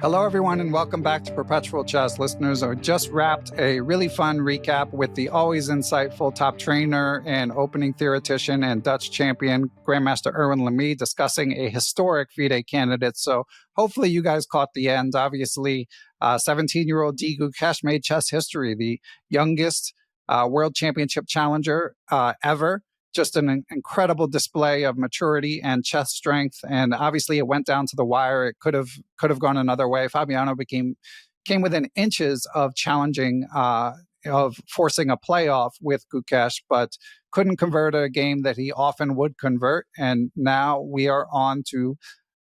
Hello, everyone, and welcome back to Perpetual Chess. Listeners, I just wrapped a really fun recap with the always insightful top trainer and opening theoretician and Dutch champion, Grandmaster Erwin L'Ami, discussing a historic FIDE candidate. So hopefully you guys caught the end. Obviously, 17-year-old Gukesh made chess history, the youngest world championship challenger ever. Just an incredible display of maturity and chess strength. And obviously it went down to the wire. It could have gone another way. Fabiano came within inches of challenging, of forcing a playoff with Gukesh, but couldn't convert a game that he often would convert. And now we are on to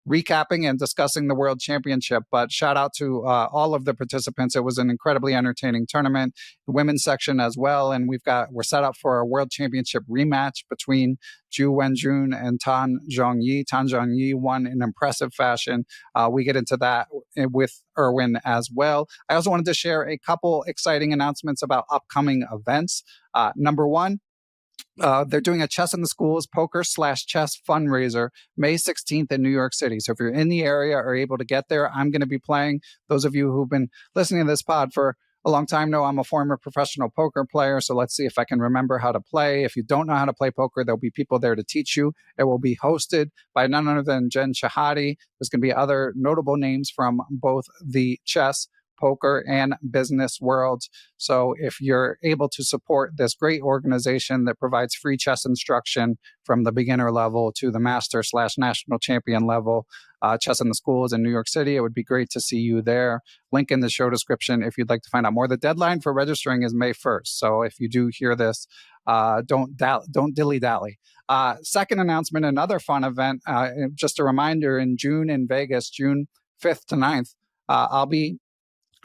recapping and discussing the World Championship. But shout out to all of the participants. It was an incredibly entertaining tournament, the women's section as well. And we're set up for a World Championship rematch between Zhu Wenjun and Tan Zhongyi. Tan Zhongyi won in impressive fashion. We get into that with Erwin as well. I also wanted to share a couple exciting announcements about upcoming events. Number one, they're doing a Chess in the Schools poker/chess fundraiser May 16th in New York City. So if you're in the area or able to get there, I'm going to be playing. Those of you who've been listening to this pod for a long time know I'm a former professional poker player. So let's see if I can remember how to play. If you don't know how to play poker, there'll be people there to teach you. It will be hosted by none other than Jen Shahadi. There's going to be other notable names from both the chess, poker, and business worlds. So if you're able to support this great organization that provides free chess instruction from the beginner level to the master/national champion level, Chess in the Schools in New York City, it would be great to see you there. Link in the show description if you'd like to find out more. The deadline for registering is May 1st. So if you do hear this, don't dilly-dally. Second announcement, another fun event. Just a reminder, in June in Vegas, June 5th to 9th, I'll be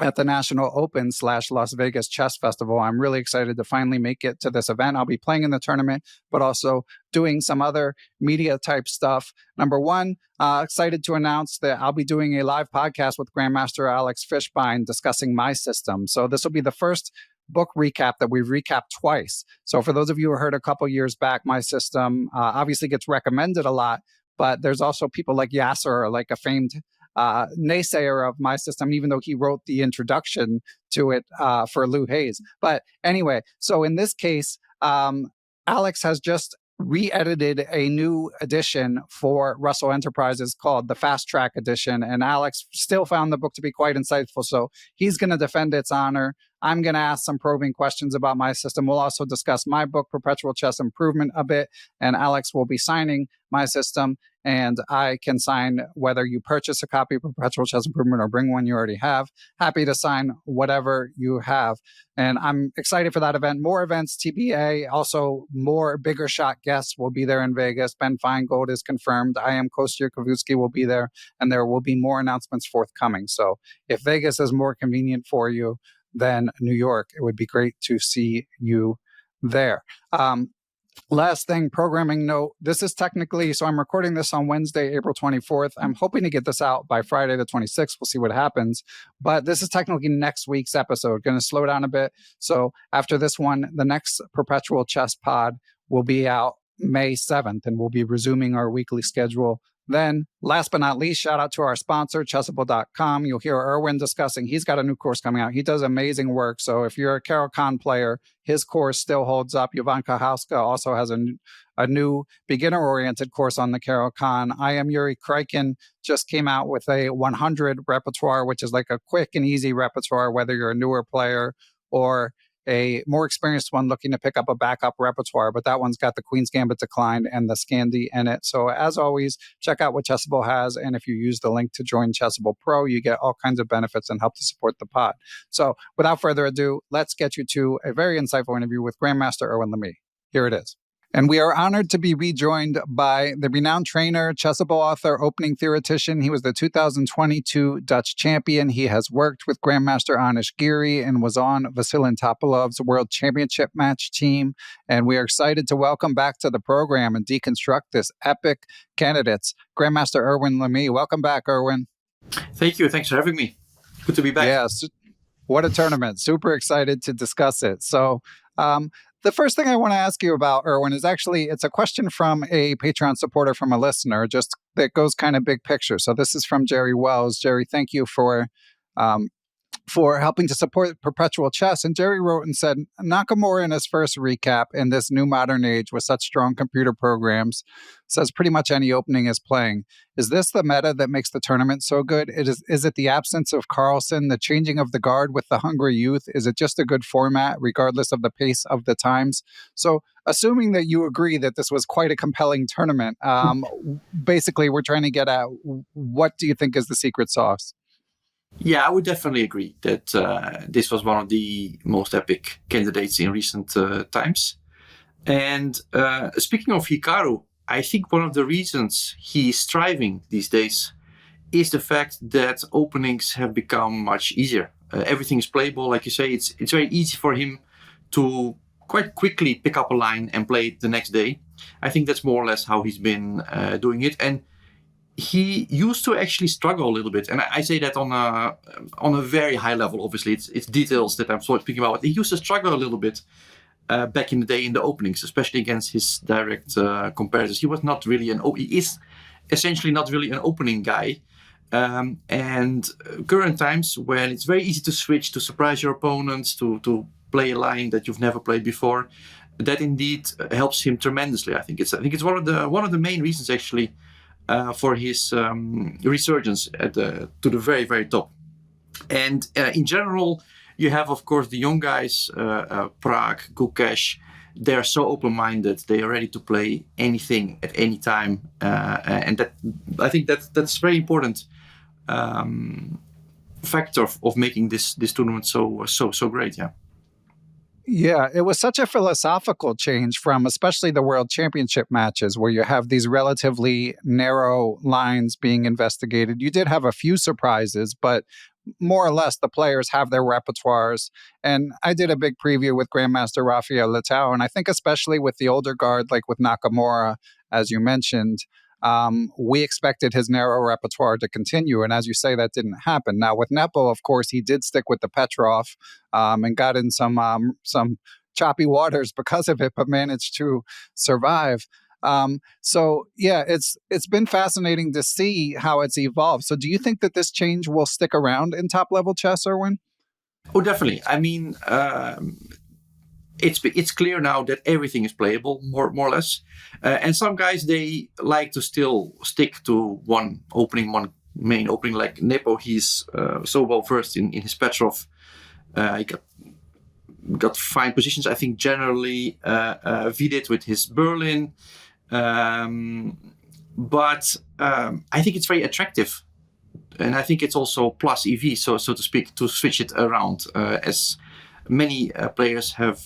at the National Open/Las Vegas Chess Festival. I'm really excited to finally make it to this event. I'll be playing in the tournament, but also doing some other media type stuff. Number one, excited to announce that I'll be doing a live podcast with Grandmaster Alex Fishbein discussing my system. So this will be the first book recap that we've recapped twice. So for those of you who heard a couple years back, my system obviously gets recommended a lot, but there's also people like Yasser, like a famed naysayer of my system, even though he wrote the introduction to it for Lou Hayes. But anyway, so in this case, Alex has just re-edited a new edition for Russell Enterprises called the Fast Track Edition. And Alex still found the book to be quite insightful. So he's going to defend its honor. I'm going to ask some probing questions about my system. We'll also discuss my book, Perpetual Chess Improvement, a bit. And Alex will be signing my system. And I can sign whether you purchase a copy of Perpetual Chess Improvement or bring one you already have. Happy to sign whatever you have. And I'm excited for that event. More events, TBA. Also, more bigger shot guests will be there in Vegas. Ben Feingold is confirmed. I am Kostya Kavutskiy will be there. And there will be more announcements forthcoming. So if Vegas is more convenient for you than New York, it would be great to see you there. Last thing, programming note. This is technically, so I'm recording this on Wednesday, April 24th. I'm hoping to get this out by Friday the 26th. We'll see what happens. But this is technically next week's episode. Going to slow down a bit. So after this one, the next Perpetual Chess Pod will be out May 7th, and we'll be resuming our weekly schedule then. Last but not least, shout out to our sponsor, Chessable.com. You'll hear Erwin discussing, he's got a new course coming out. He does amazing work. So if you're a Caruana player, his course still holds up. Jovan Kahauska also has a new beginner-oriented course on the Caruana. I am Yuri Krykin, just came out with a 100 repertoire, which is like a quick and easy repertoire, whether you're a newer player or a more experienced one looking to pick up a backup repertoire, but that one's got the Queen's Gambit Declined and the Scandi in it. So as always, check out what Chessable has, and if you use the link to join Chessable Pro, you get all kinds of benefits and help to support the pod. So without further ado, let's get you to a very insightful interview with Grandmaster Erwin L'Ami. Here it is. And we are honored to be rejoined by the renowned trainer, Chessable author, opening theoretician. He was the 2022 Dutch champion. He has worked with Grandmaster Anish Giri and was on Vasilin Topolov's World Championship match team. And we are excited to welcome back to the program and deconstruct this epic candidates, Grandmaster Erwin L'Ami. Welcome back, Erwin. Thank you. Thanks for having me. Good to be back. Yes. What a tournament. Super excited to discuss it. So, the first thing I want to ask you about, Erwin, is actually, it's a question from a Patreon supporter from a listener, just that goes kind of big picture. So this is from Jerry Wells. Jerry, thank you for helping to support perpetual chess. And Jerry wrote and said, Nakamura in his first recap in this new modern age with such strong computer programs says pretty much any opening is playing. Is this the meta that makes the tournament so good? Is it the absence of Carlsen, the changing of the guard with the hungry youth? Is it just a good format regardless of the pace of the times? So assuming that you agree that this was quite a compelling tournament, basically we're trying to get at, what do you think is the secret sauce? Yeah, I would definitely agree that this was one of the most epic candidates in recent times. And speaking of Hikaru, I think one of the reasons he's thriving these days is the fact that openings have become much easier. Everything is playable, like you say. It's very easy for him to quite quickly pick up a line and play it the next day. I think that's more or less how he's been doing it. And he used to actually struggle a little bit, and I say that on a very high level. Obviously, it's details that I'm sort of speaking about. He used to struggle a little bit back in the day in the openings, especially against his direct competitors. He was not really he is essentially not really an opening guy. And current times, when it's very easy to switch, to surprise your opponents, to play a line that you've never played before, that indeed helps him tremendously. I think it's one of the main reasons actually. For his resurgence to the very, very top. And in general, you have, of course, the young guys, Prag, Gukesh. They're so open-minded. They are ready to play anything at any time. And that, I think that's very important factor of making this tournament so great, yeah. Yeah, it was such a philosophical change from especially the World Championship matches where you have these relatively narrow lines being investigated. You did have a few surprises, but more or less the players have their repertoires. And I did a big preview with Grandmaster Rafael Leitao, and I think especially with the older guard, like with Nakamura, as you mentioned, we expected his narrow repertoire to continue. And as you say, that didn't happen. Now with Nepo, of course, he did stick with the Petrov and got in some choppy waters because of it, but managed to survive. So yeah, it's been fascinating to see how it's evolved. So do you think that this change will stick around in top level chess, Erwin? Oh, definitely. I mean, it's clear now that everything is playable, more or less. And some guys, they like to still stick to one main opening, like Nepo. He's so well versed in his Petrov. He got fine positions. I think generally FIDE with his Berlin. But I think it's very attractive. And I think it's also plus EV, so to speak, to switch it around as many players have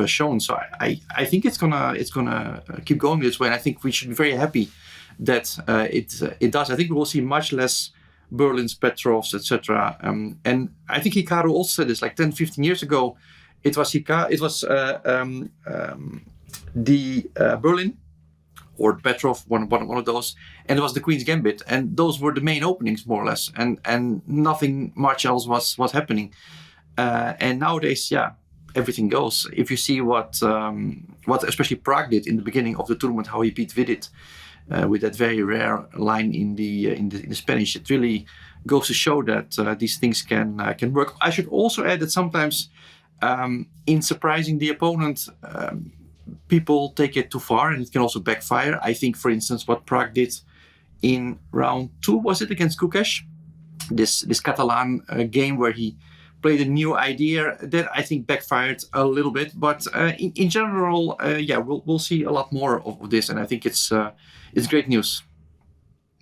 shown. So I think it's gonna keep going this way, and I think we should be very happy that it does. I think we will see much less Berlins, Petrovs, etc. And I think Hikaru also said this like 10, 15 years ago. It was the Berlin or Petrov, one of those, and it was the Queen's Gambit, and those were the main openings more or less, and nothing much else was happening. And nowadays, yeah, everything goes. If you see what especially Prague did in the beginning of the tournament, how he beat Vidit with that very rare line in the Spanish, it really goes to show that these things can work. I should also add that sometimes in surprising the opponent, people take it too far, and it can also backfire. I think, for instance, what Prague did in round 2, was it against Gukesh? This Catalan game where he played a new idea that I think backfired a little bit, but in general, yeah, we'll see a lot more of this, and I think it's great news.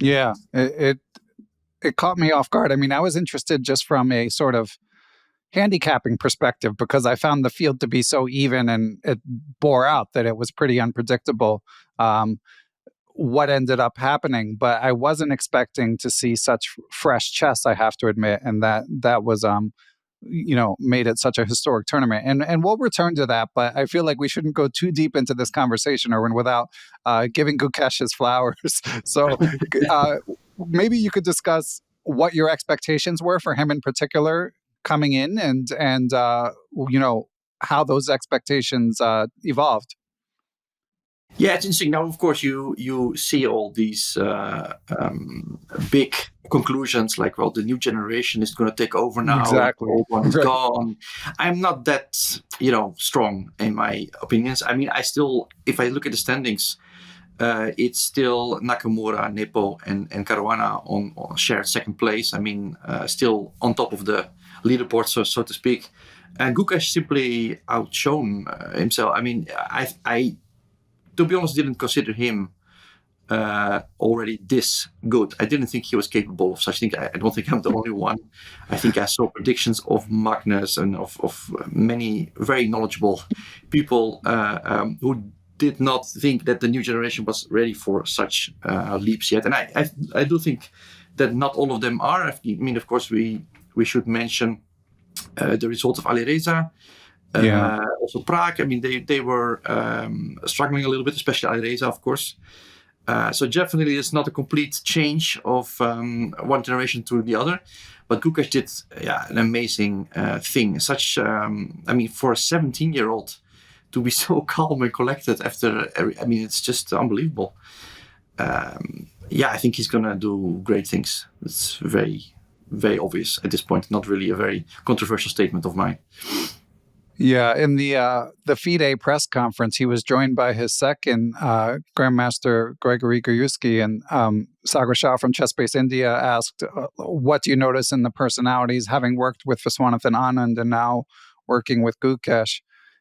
Yeah, it caught me off guard. I mean, I was interested just from a sort of handicapping perspective because I found the field to be so even, and it bore out that it was pretty unpredictable what ended up happening. But I wasn't expecting to see such fresh chess, I have to admit, and that was made it such a historic tournament. And we'll return to that, but I feel like we shouldn't go too deep into this conversation, Erwin, without giving Gukesh his flowers. So maybe you could discuss what your expectations were for him in particular coming in, and how those expectations evolved. Yeah, it's interesting. Now, of course, you see all these big conclusions like, well, the new generation is going to take over now, and the Exactly. old one is Right. gone. I'm not that, strong in my opinions. I mean, I still, if I look at the standings, it's still Nakamura, Nepo, and Caruana on shared second place. I mean, still on top of the leaderboard, so to speak. And Gukesh simply outshone himself. I mean, I to be honest, didn't consider him already this good. I didn't think he was capable of such things. I don't think I'm the only one. I think I saw predictions of Magnus and of many very knowledgeable people who did not think that the new generation was ready for such leaps yet. And I do think that not all of them are. I mean, of course, we should mention the results of Alireza. Yeah. Also Prague, I mean, they were struggling a little bit, especially Alireza, of course. So definitely it's not a complete change of one generation to the other. But Gukesh did an amazing thing. Such, I mean, for a 17-year-old to be so calm and collected after I mean, it's just unbelievable. I think he's going to do great things. It's very, very obvious at this point. Not really a very controversial statement of mine. Yeah, in the FIDE press conference, he was joined by his second Grandmaster Gregory Gurewski, and Sagar Shah from Chess Base India asked, "What do you notice in the personalities, having worked with Viswanathan Anand and now working with Gukesh?"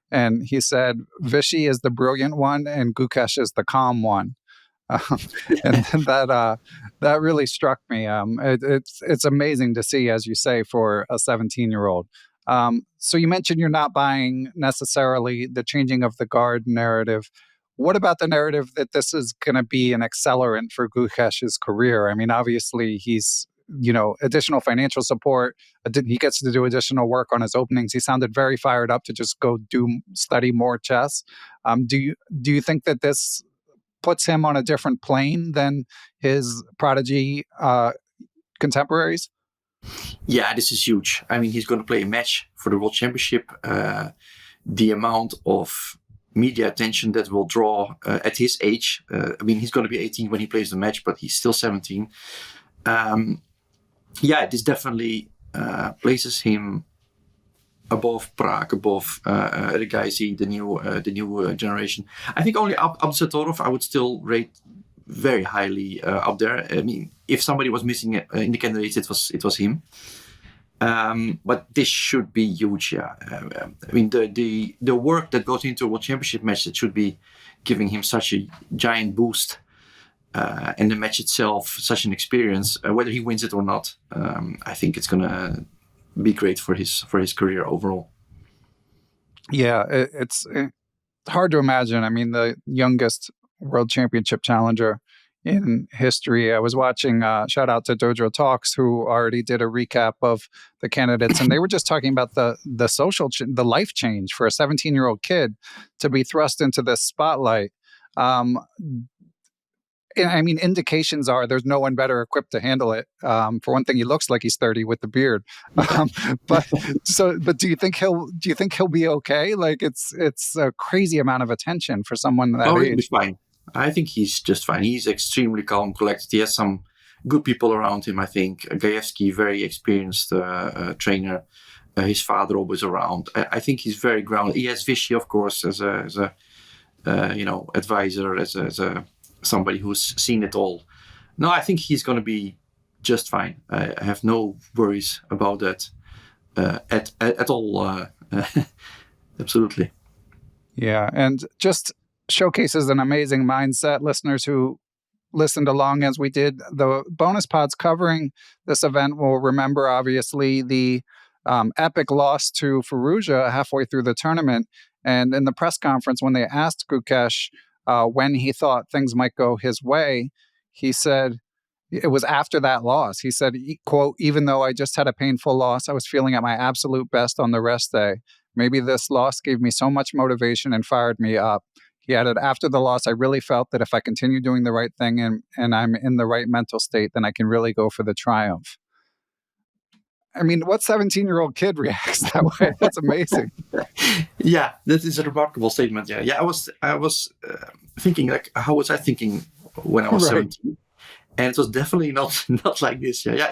And he said, "Vishy is the brilliant one, and Gukesh is the calm one." And that really struck me. It's amazing to see, as you say, for a 17-year-old. So you mentioned you're not buying necessarily the changing of the guard narrative. What about the narrative that this is going to be an accelerant for Gukesh's career? I mean, obviously he's, additional financial support. He gets to do additional work on his openings. He sounded very fired up to just go study more chess. Do you think that this puts him on a different plane than his prodigy contemporaries? Yeah, this is huge. I mean, he's going to play a match for the World Championship. The amount of media attention that will draw at his age. I mean, he's going to be 18 when he plays the match, but he's still 17. This definitely places him above Prague, above Regaisi, the new generation. I think only Absatorov I would still rate very highly up there. I mean, if somebody was missing in the candidates, it was him. But this should be huge. Yeah, I mean the work that goes into a World Championship match, that should be giving him such a giant boost, and the match itself such an experience. Whether he wins it or not, I think it's gonna be great for his career overall. Yeah, it's hard to imagine. I mean, the youngest World Championship challenger in history. I was watching, shout out to Dojo Talks, who already did a recap of the candidates, and they were just talking about the the life change for a 17-year-old kid to be thrust into this spotlight. I mean, indications are there's no one better equipped to handle it. For one thing, he looks like he's 30 with the beard. But do you think he'll be okay? Like it's a crazy amount of attention for someone that age. He'll be fine. I think he's just fine. He's extremely calm, collected. He has some good people around him. I think Gajewski, very experienced trainer. His father always around. I think he's very grounded. He has Vishy, of course, as a advisor, as a somebody who's seen it all. No, I think he's going to be just fine. I have no worries about that at all. Absolutely. Yeah, and just showcases an amazing mindset. Listeners who listened along as we did the bonus pods covering this event will remember, obviously, the epic loss to Firouzja halfway through the tournament. And in the press conference, when they asked Gukesh when he thought things might go his way, he said, it was after that loss. He said, quote, "Even though I just had a painful loss, I was feeling at my absolute best on the rest day. Maybe this loss gave me so much motivation and fired me up." He added, "After the loss, I really felt that if I continue doing the right thing and I'm in the right mental state, then I can really go for the triumph." I mean, what 17-year-old kid reacts that way? That's amazing. Yeah, that is a remarkable statement. Yeah. I was thinking, like, how was I thinking when I was Right. 17? And it was definitely not like this. Yeah.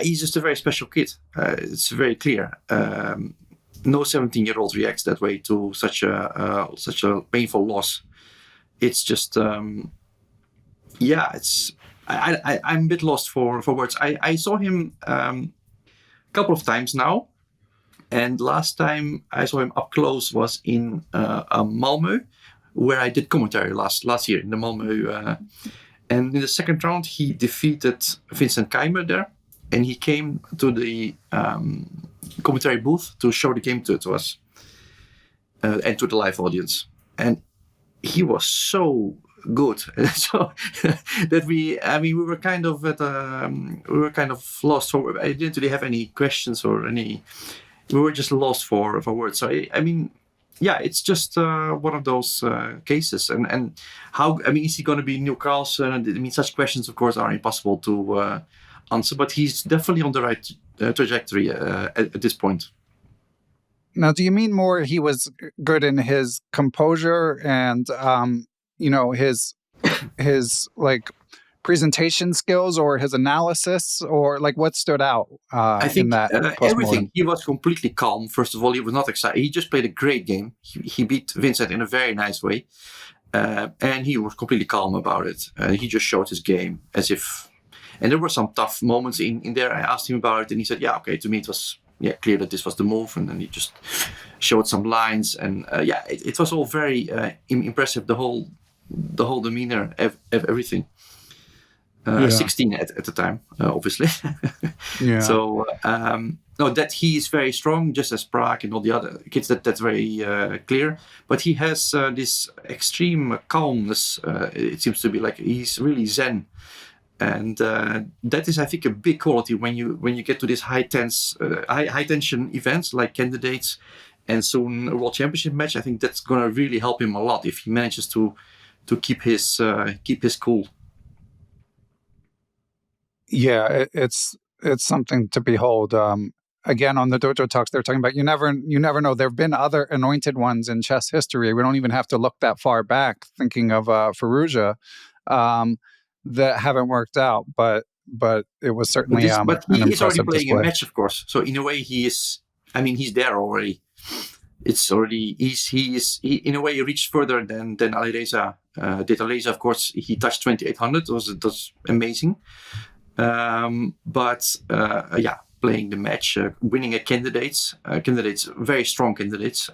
He's just a very special kid. It's very clear. No 17-year-old reacts that way to such a painful loss. It's just, I'm a bit lost for words. I saw him a couple of times now, and last time I saw him up close was in Malmö, where I did commentary last year in the Malmö. And in the second round, he defeated Vincent Keimer there, and he came to the commentary booth to show the game to us and to the live audience. And he was so good, so that we were kind of lost. For I didn't really have any questions or any. We were just lost for words. So it's just one of those cases. And how? Is he going to be New Carlsen? Such questions, of course, are impossible to answer. But he's definitely on the right trajectory at this point. Now, do you mean more he was good in his composure and his like presentation skills, or his analysis, or like what stood out? I think in that everything. He was completely calm. First of all, he was not excited. He just played a great game. He beat Vincent in a very nice way, and he was completely calm about it. He just showed his game as if. And there were some tough moments in there. I asked him about it, and he said, "Yeah, okay." To me, it was clear that this was the move, and then he just showed some lines, and it was all very impressive. The whole demeanor, everything. 16 at the time, obviously. Yeah. So that he is very strong, just as Prag and all the other kids. That's very clear. But he has this extreme calmness. It seems to be like he's really zen. And that is, I think, a big quality when you get to these high tension events like candidates and soon a World Championship match. I think that's going to really help him a lot if he manages to keep his cool. Yeah, it's something to behold. Again, on the Dojo Talks, they're talking about you never know. There have been other anointed ones in chess history. We don't even have to look that far back. Thinking of Firouzja. That haven't worked out, but it was certainly but he is already playing display. a match, of course. So in a way, he is. He's there already. It's already he in a way he reached further than Alireza did. Alireza, of course, he touched 2800. It was amazing. But playing the match, winning at candidates, very strong candidates,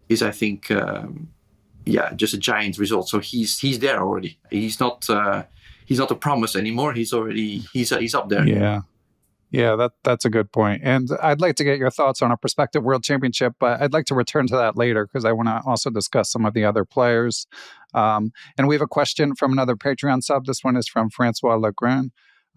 is, I think. Just a giant result. So he's there already. He's not a promise anymore. He's up there. Yeah, that's a good point. And I'd like to get your thoughts on a prospective World Championship, but I'd like to return to that later because I want to also discuss some of the other players. And we have a question from another Patreon sub. This one is from Francois Legrand.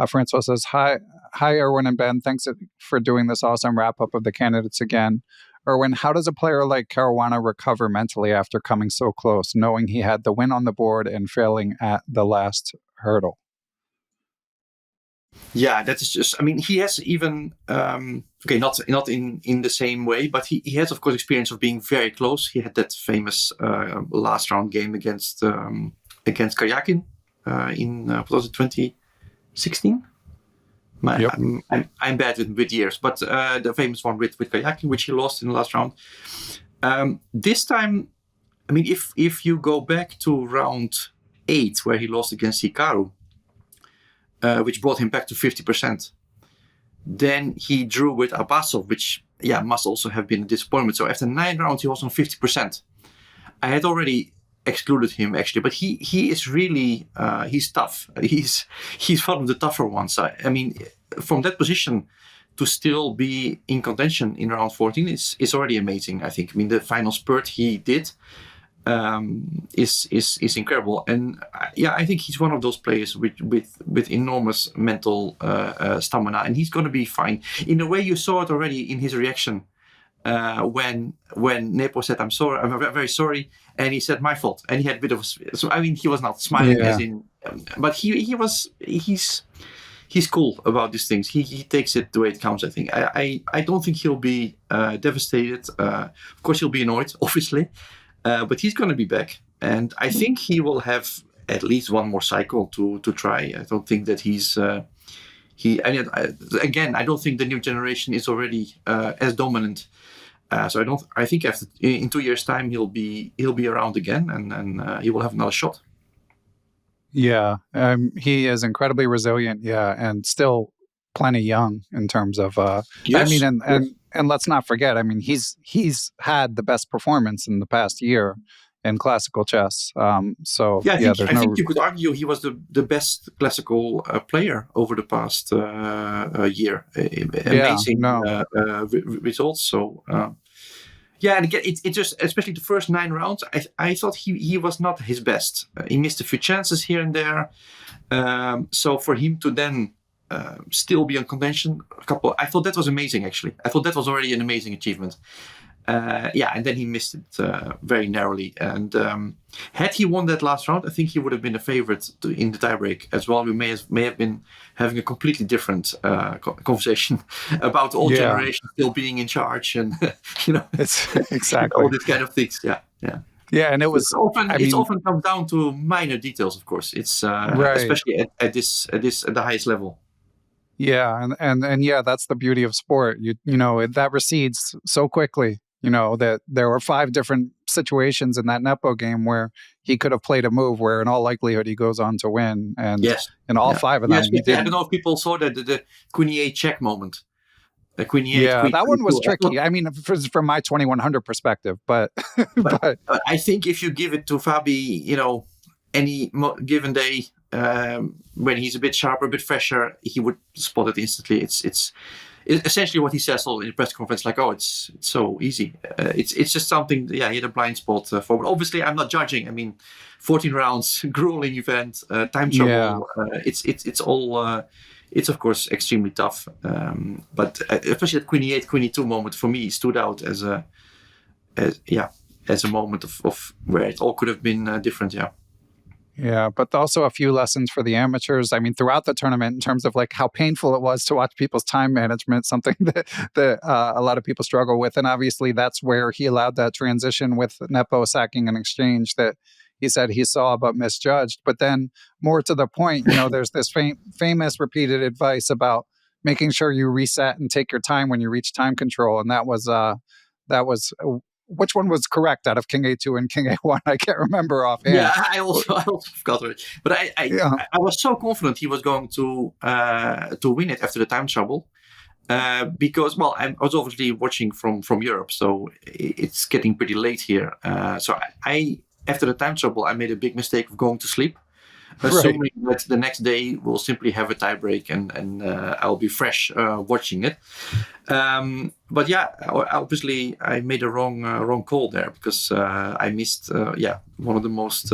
Francois says, Hi, Erwin and Ben. Thanks for doing this awesome wrap-up of the candidates again. Erwin, how does a player like Caruana recover mentally after coming so close, knowing he had the win on the board and failing at the last hurdle? Yeah, that is just. He has even not in the same way, but he has, of course, experience of being very close. He had that famous last round game against Karjakin in 2016. Yep. I'm bad with years, but the famous one with Karjakin, which he lost in the last round. This time, if you go back to round 8, where he lost against Hikaru, which brought him back to 50%, then he drew with Abbasov, which must also have been a disappointment. So after 9 rounds, he was on 50%. I had already excluded him actually, but he is really he's tough. He's one of the tougher ones. From that position to still be in contention in round 14 is already amazing. I think. The final spurt he did is incredible, and I think he's one of those players with enormous mental stamina, and he's going to be fine. In a way, you saw it already in his reaction. When Nepo said, "I'm sorry, I'm very sorry," and he said, "My fault," and he had a bit of he was not smiling as in, but he's he's cool about these things. He takes it the way it comes. I think. I don't think he'll be devastated. Of course, he'll be annoyed, obviously, but he's going to be back, and I think he will have at least one more cycle to try. I don't think that he's. Again, I don't think the new generation is already as dominant. So I think in 2 years' time he'll be around again, and he will have another shot. Yeah, he is incredibly resilient. Yeah, and still plenty young in terms of. Yes, I mean, and let's not forget. I mean, he's had the best performance in the past year in classical chess. So I think you could argue he was the best classical player over the past year. Amazing results. So. And again, it just, especially the first 9 rounds, I thought he was not his best. He missed a few chances here and there. So for him to then still be on contention, I thought that was amazing, actually. I thought that was already an amazing achievement. And then he missed it very narrowly. And had he won that last round, I think he would have been a favorite in the tiebreak as well. We may have been having a completely different conversation about the old generation still being in charge, and it's exactly all these kind of things. Yeah, and it was often comes down to minor details. Of course, it's especially at the highest level. Yeah, and yeah, that's the beauty of sport. That recedes so quickly. That there were 5 different situations in that Nepo game where he could have played a move where in all likelihood he goes on to win. And in all 5 of them, he didn't. I don't know if people saw the Queen E8 check moment. The Queen E8. Yeah, that one was tricky. I mean, from my 2100 perspective, but I think if you give it to Fabi, any given day, when he's a bit sharper, a bit fresher, he would spot it instantly. It's essentially what he says in the press conference, like, "Oh, it's so easy." It's just something. Yeah, he had a blind spot for. But obviously, I'm not judging. I mean, 14 rounds, grueling event, time trouble. It's all. It's of course extremely tough. But especially that Queen E8, Queen E2 moment for me stood out as a moment of where it all could have been different. Yeah. Yeah, but also a few lessons for the amateurs. I mean, throughout the tournament, in terms of like how painful it was to watch people's time management, something that a lot of people struggle with. And obviously that's where he allowed that transition with Nepo sacking an exchange that he said he saw but misjudged. But then more to the point, there's this famous repeated advice about making sure you reset and take your time when you reach time control. And that was which one was correct out of King A2 and King A1? I can't remember offhand. Yeah, I also forgot it. But I was so confident he was going to win it after the time trouble. Because, I was obviously watching from Europe, so it's getting pretty late here. So I after the time trouble, I made a big mistake of going to sleep. Assuming that the next day we'll simply have a tiebreak and I'll be fresh watching it. But obviously I made a wrong call there because I missed one of the most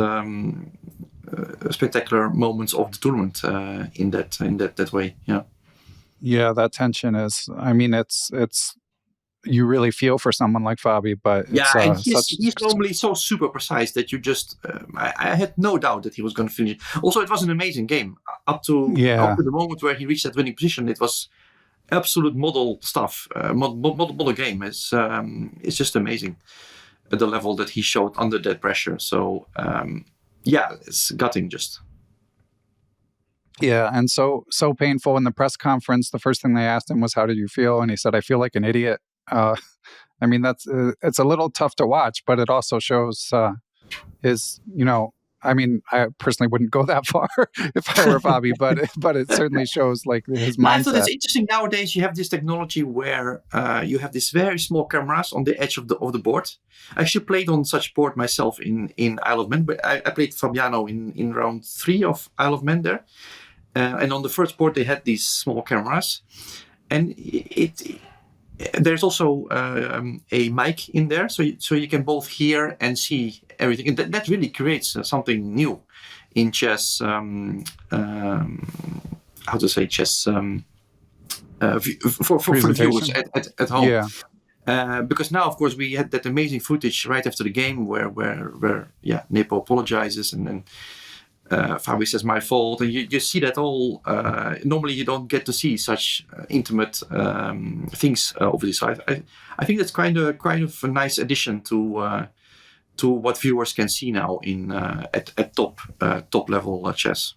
spectacular moments of the tournament in that way. Yeah. Yeah, that tension is. I mean, it's. You really feel for someone like Fabi, but and he's normally so super precise that you just. I had no doubt that he was going to finish. Also, it was an amazing game up to the moment where he reached that winning position. It was absolute model stuff. Model game. It's just amazing at the level that he showed under that pressure. So it's gutting just. Yeah, and so painful in the press conference. The first thing they asked him was, "How did you feel?" And he said, "I feel like an idiot." I mean, that's it's a little tough to watch, but it also shows his, I mean, I personally wouldn't go that far if I were Fabi, but it certainly shows like his mindset. I thought it's interesting nowadays. You have this technology where you have these very small cameras on the edge of the board. I actually played on such board myself in Isle of Man, but I played Fabiano in round 3 of Isle of Man there. And on the first board, they had these small cameras. And there's also a mic in there, so you can both hear and see everything. And that really creates something new in chess. How to say chess for viewers at home. Yeah. Because now, of course, we had that amazing footage right after the game where Nepo apologizes and Fabi says my fault, and you see that all. Normally, you don't get to see such intimate things over this. So I think that's kind of a nice addition to what viewers can see now in at top level chess.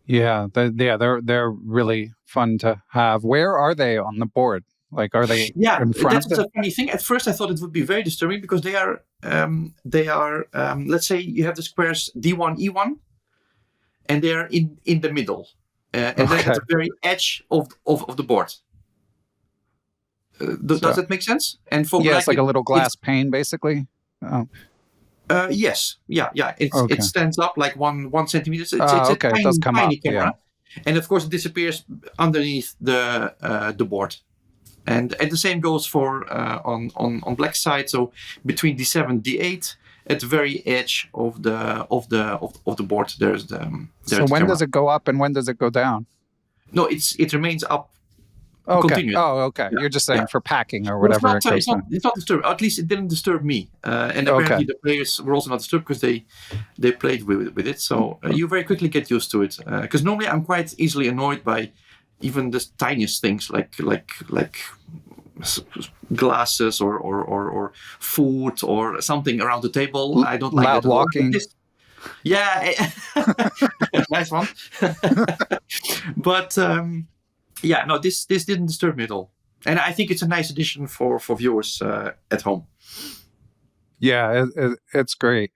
Yeah, they're really fun to have. Where are they on the board? Like, are they in front that's of a funny thing. At first, I thought it would be very disturbing because they are. Let's say you have the squares D1, E1, and they are in the middle, and then at the very edge of the board. Does that make sense? And for it's like a little glass pane, basically. Oh. Yes, yeah. It stands up like 1 centimeter. It's a tiny, it does come tiny up, camera, and of course it disappears underneath the board. And the same goes for on black side. So between D7, D8, at the very edge of the board, there's the. So when does it go up and when does it go down? No, it remains up. Okay. Continuous. Oh, okay. Yeah. You're just saying for packing or Well, whatever. it's not disturbed. At least it didn't disturb me. And apparently the players were also not disturbed because they played with it. So you very quickly get used to it. Because normally I'm quite easily annoyed by even the tiniest things like glasses or food or something around the table. I don't like loud that. walking. Yeah, nice one. But this didn't disturb me at all, and I think it's a nice addition for viewers at home. Yeah, it's great.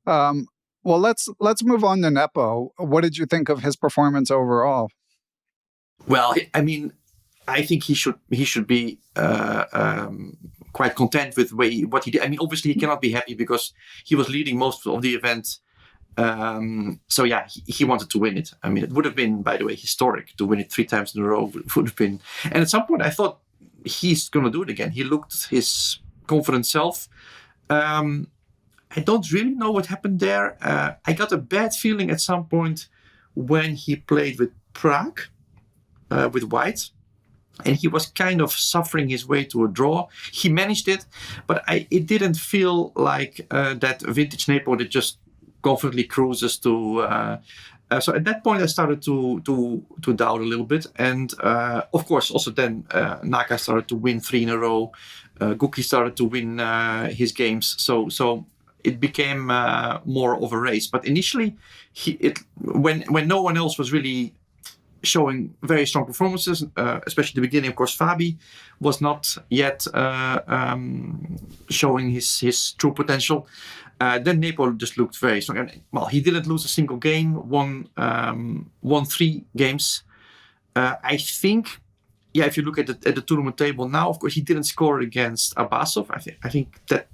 Well, let's move on to Nepo. What did you think of his performance overall? Well, I mean, I think he should be quite content with what he did. I mean, obviously he cannot be happy because he was leading most of the event. So yeah, he wanted to win it. I mean, it would have been, by the way, historic to win it 3 times in a row. Would have been, and at some point I thought he's going to do it again. He looked his confident self. I don't really know what happened there. I got a bad feeling at some point when he played with Prague, with White, and he was kind of suffering his way to a draw. He managed it, but it didn't feel like that vintage Nepo that just confidently cruises to. So at that point, I started to doubt a little bit, and of course, also then Naka started to win 3 in a row. Gukesh started to win his games, so it became more of a race. But initially, when no one else was really showing very strong performances, especially the beginning, of course, Fabi was not yet showing his true potential. Then Nepo just looked very strong. Well, he didn't lose a single game, won 3 games. I think, if you look at the tournament table now, of course, he didn't score against Abbasov. I think that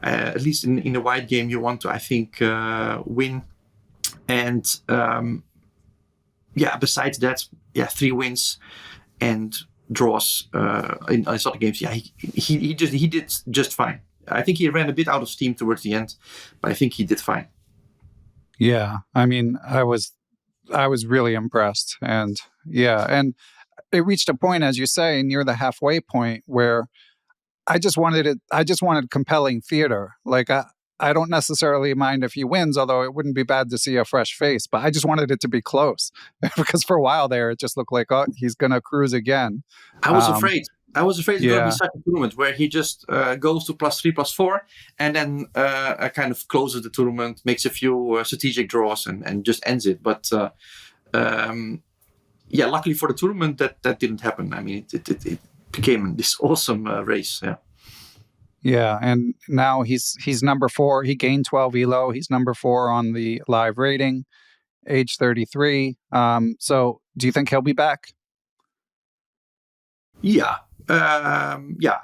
at least in the White game, you want to, I think, win. And besides that, 3 wins and draws in his other games. Yeah, he did just fine. I think he ran a bit out of steam towards the end, but I think he did fine. Yeah, I mean, I was really impressed, and it reached a point, as you say, near the halfway point where I just wanted compelling theater. Like I don't necessarily mind if he wins, although it wouldn't be bad to see a fresh face, but I just wanted it to be close because for a while there, it just looked like, he's going to cruise again. I was afraid. It's going to be such a tournament where he just goes to +3, +4, and then kind of closes the tournament, makes a few strategic draws, and just ends it. But luckily for the tournament, that didn't happen. I mean, it became this awesome race. Yeah. Yeah, and now he's number 4. He gained 12 elo. He's number 4 on the live rating, age 33. So do you think he'll be back? Yeah. I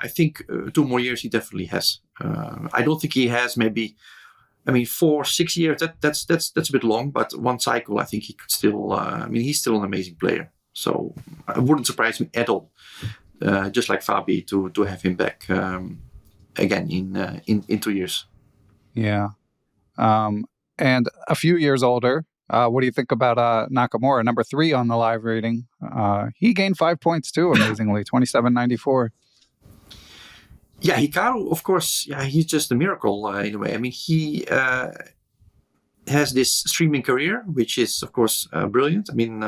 think 2 more years he definitely has. I don't think he has 4-6 years. That's a bit long, but 1 cycle I think he could still. He's still an amazing player, so it wouldn't surprise me at all. Just like Fabi to have him back again in 2 years. Yeah, and a few years older. What do you think about Nakamura, number 3 on the live rating? He gained 5 points too, amazingly, 27.94. Yeah, Hikaru, of course, he's just a miracle in a way. I mean, has this streaming career, which is of course brilliant. I mean,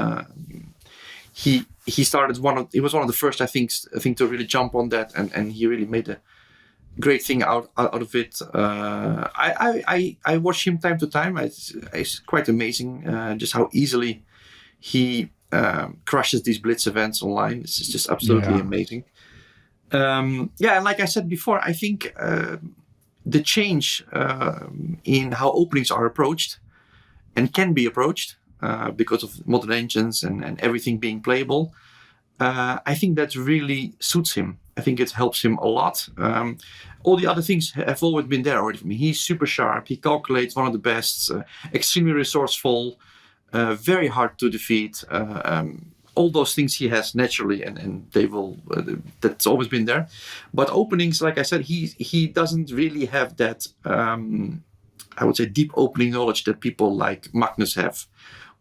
he started he was one of the first, I think, to really jump on that, and he really made a great thing out of it. I watch him time to time. It's quite amazing just how easily he crushes these blitz events online. It's just absolutely amazing. And like I said before, I think the change in how openings are approached and can be approached because of modern engines and everything being playable, I think that really suits him. I think it helps him a lot. All the other things have always been there already for me. He's super sharp. He calculates, one of the best, extremely resourceful, very hard to defeat. All those things he has naturally, and they will. That's always been there. But openings, like I said, he doesn't really have that. I would say deep opening knowledge that people like Magnus have,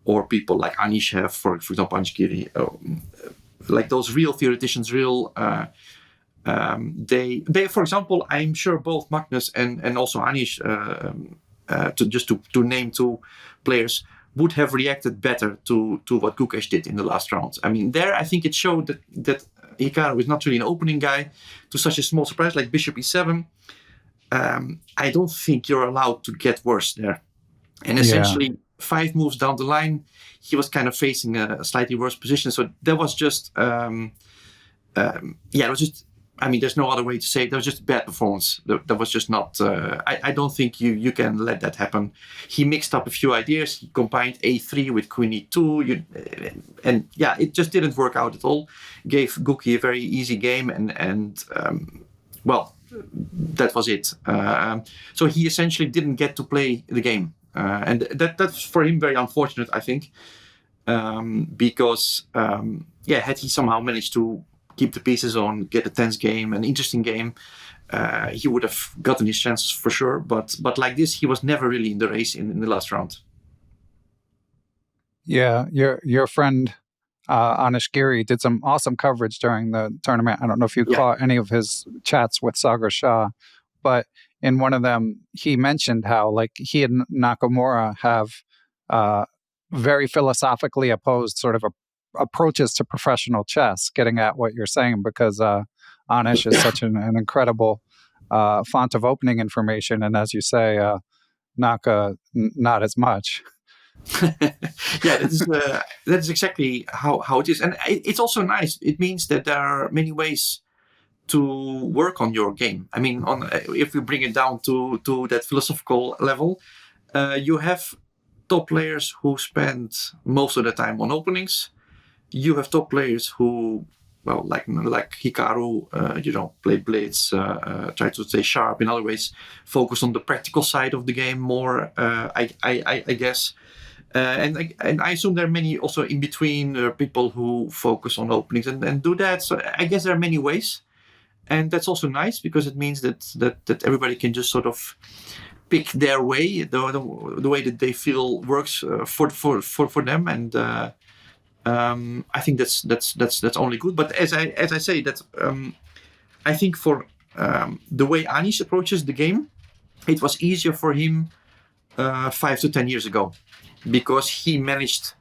or people like Anish have. For example, Anish Giri, like those real theoreticians, they, for example, I'm sure both Magnus and also Anish, to name two players, would have reacted better to what Gukesh did in the last round. I mean, there I think it showed that Hikaru is not really an opening guy to such a small surprise like Bishop E7. I don't think you're allowed to get worse there. And essentially, 5 moves down the line, he was kind of facing a slightly worse position. So there was just, it was just, I mean, there's no other way to say it. There was just a bad performance. That was just not, I don't think you can let that happen. He mixed up a few ideas. He combined A3 with Queen E2. It just didn't work out at all. Gave Guki a very easy game and that was it. So he essentially didn't get to play the game. And that's for him very unfortunate, I think. Because had he somehow managed to keep the pieces on, get a tense game, an interesting game, he would have gotten his chances for sure. But like this, he was never really in the race in the last round. Yeah, your friend Anish Giri did some awesome coverage during the tournament. I don't know if you caught any of his chats with Sagar Shah, but in one of them, he mentioned how like he and Nakamura have very philosophically opposed sort of approaches to professional chess, getting at what you're saying, because Anish is such an incredible font of opening information. And as you say, Naka, not as much. That is exactly how it is. And it's also nice. It means that there are many ways to work on your game. I mean, if we bring it down to that philosophical level, you have top players who spend most of the time on openings. You have top players who, well, like Hikaru, play blitz, try to stay sharp. In other ways, focus on the practical side of the game more. I guess. And I assume there are many also in between people who focus on openings and do that. So I guess there are many ways. And that's also nice because it means that everybody can just sort of pick their way, the way that they feel works for them. And I think that's only good. But as I say, that I think for the way Anish approaches the game, it was easier for him 5 to 10 years ago because he managed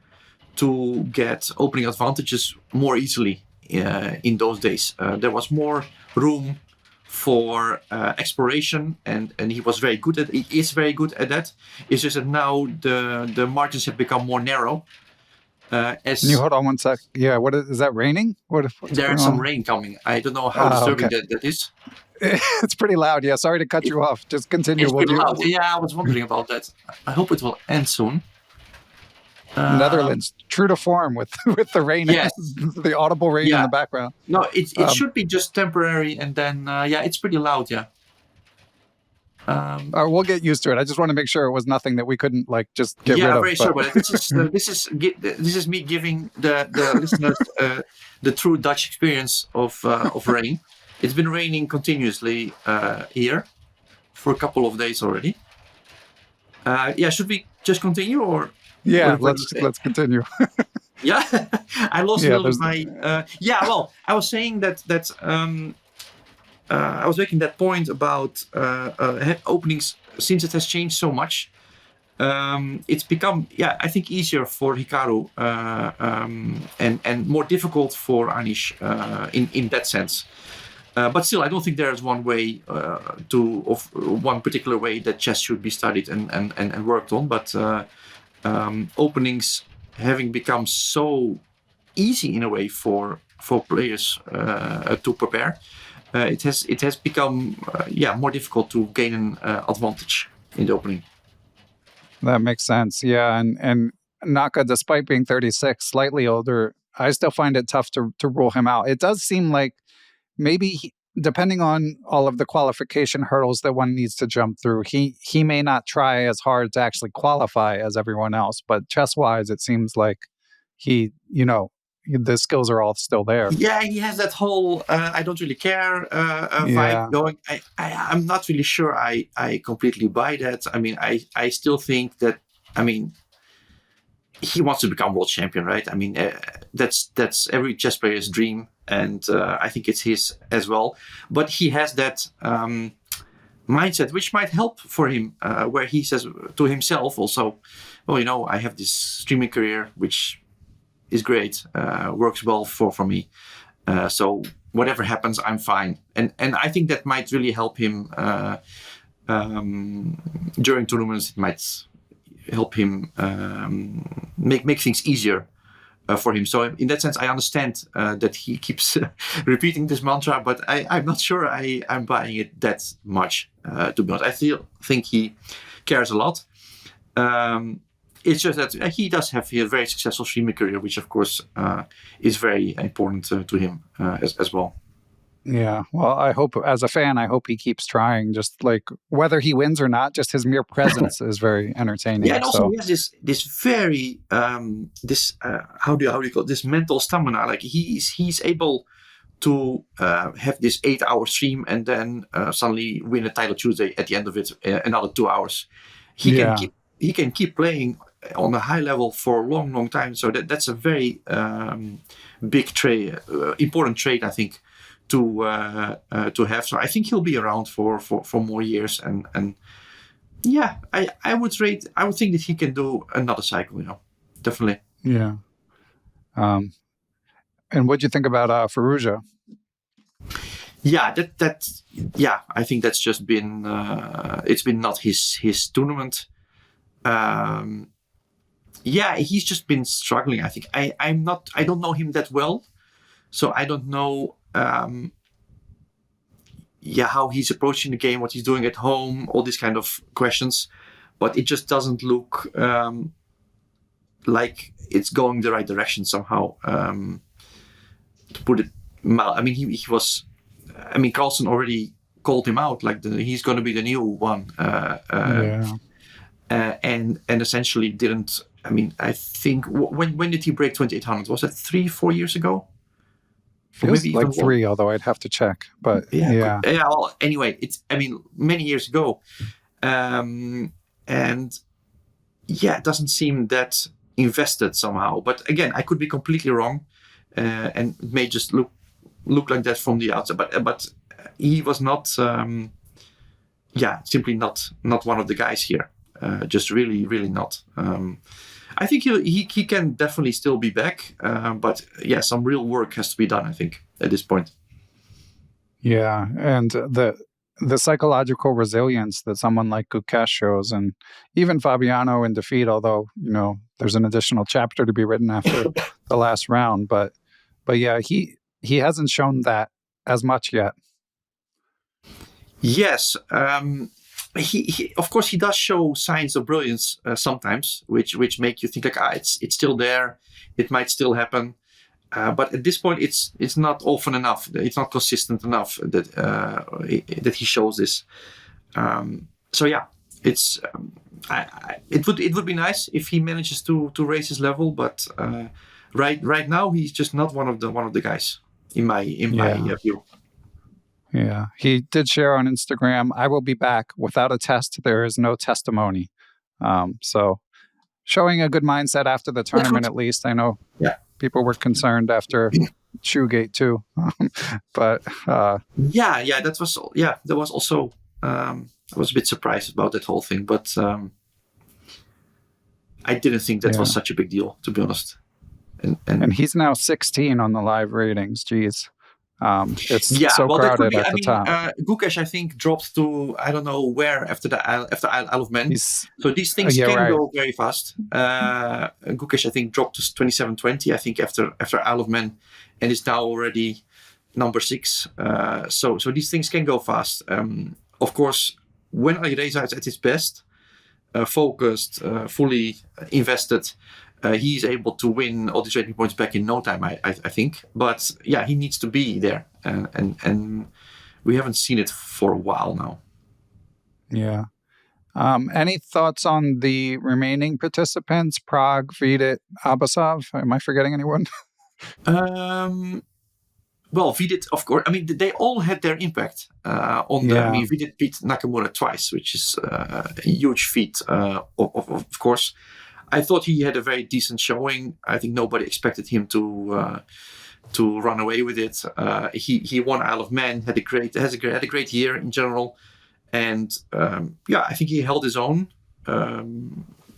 to get opening advantages more easily in those days. There was more room for exploration, and he was very good at. He is very good at that. It's just that now the margins have become more narrow. Can you hold on one sec? Yeah, what is that raining? There is some rain coming. I don't know how disturbing that is. It's pretty loud. Yeah, sorry to cut you off. Just continue. It's pretty loud. Yeah, I was wondering about that. I hope it will end soon. Netherlands, true to form with the rain, the audible rain in the background. No, it should be just temporary, and then it's pretty loud. Yeah. We'll get used to it. I just want to make sure it was nothing that we couldn't just get rid of. Yeah, very sure. But this is me giving the listeners the true Dutch experience of rain. It's been raining continuously here for a couple of days already. Should we just continue or? Yeah, let's continue. Yeah, I lost a little bit my. I was saying that I was making that point about openings since it has changed so much. it's become, I think easier for Hikaru and more difficult for Anish in that sense. But still, I don't think there's one way one particular way that chess should be studied and worked on. But openings having become so easy in a way for players to prepare, it has become more difficult to gain an advantage in the opening. That makes sense. Yeah, and Naka, despite being 36, slightly older, I still find it tough to rule him out. It does seem like maybe depending on all of the qualification hurdles that one needs to jump through, he may not try as hard to actually qualify as everyone else. But chess-wise, it seems like the skills are all still there. Yeah, he has that whole I don't really care vibe going. I'm not really sure I completely buy that. I mean, I still think that, he wants to become world champion, right? I mean, that's every chess player's dream, and I think it's his as well. But he has that mindset, which might help for him, where he says to himself also, well, I have this streaming career, which is great, works well for me. So whatever happens, I'm fine. And I think that might really help him during tournaments. It might help him make things easier for him. So in that sense, I understand that he keeps repeating this mantra, but I'm not sure I'm buying it that much, to be honest. I still think he cares a lot. It's just that he does have a very successful streaming career, which of course is very important to him as well. Yeah, well, I hope, as a fan, I hope he keeps trying. Just like whether he wins or not, just his mere presence is very entertaining. Yeah, and also he has this very how do you call it, this mental stamina. Like he's able to have this 8-hour stream and then suddenly win a title Tuesday at the end of it, another 2 hours. He can keep playing on a high level for a long, long time. So that's a very big trait, important trait, I think, to have. So I think he'll be around for more years. And I would think that he can do another cycle. Definitely. Yeah. And what do you think about Firouzja? Yeah, I think that's just been it's been not his tournament. He's just been struggling. I think I don't know him that well, so I don't know how he's approaching the game, what he's doing at home, all these kind of questions. But it just doesn't look like it's going the right direction somehow. To put it mild, I mean, he was. I mean, Carlsen already called him out, like he's going to be the new one. And essentially didn't. I mean, I think when did he break 2800? Was that 3-4 years ago? Feels maybe like 3, although I'd have to check. But yeah. Well, anyway, it's many years ago, and it doesn't seem that invested somehow. But again, I could be completely wrong, and it may just look like that from the outside. But he was not, simply not one of the guys here. Just really, really not. I think he can definitely still be back, but some real work has to be done, I think, at this point. Yeah, and the psychological resilience that someone like Gukesh shows, and even Fabiano in defeat, although there's an additional chapter to be written after the last round, but yeah, he hasn't shown that as much yet. Yes. He of course he does show signs of brilliance sometimes, which make you think like it's still there, it might still happen, but at this point it's not often enough, it's not consistent enough that he shows this. It's it would be nice if he manages to raise his level, but right now he's just not one of the guys in my view. Yeah, he did share on Instagram, "I will be back. Without a test, there is no testimony." So showing a good mindset after the tournament, at least. I know people were concerned after Shoegate too. But that was also I was a bit surprised about that whole thing. But I didn't think that was such a big deal, to be honest. And he's now 16 on the live ratings. Geez. It's so crowded at the top. Gukesh, I think, dropped to I don't know where after Isle of Man. So these things can go very fast. Gukesh, I think, dropped to 27-20. I think after Isle of Man, and is now already number 6. So these things can go fast. Of course, when Alireza is at his best, focused, fully invested, he's able to win all these rating points back in no time, I think. But yeah, he needs to be there, and we haven't seen it for a while now. Yeah. Any thoughts on the remaining participants? Prag, FIDE, Abasov? Am I forgetting anyone? Well, FIDE, of course. I mean, they all had their impact on the. I mean, FIDE beat Nakamura twice, which is a huge feat, of course. I thought he had a very decent showing. I think nobody expected him to run away with it. He won Isle of Man, had a great year in general, and I think he held his own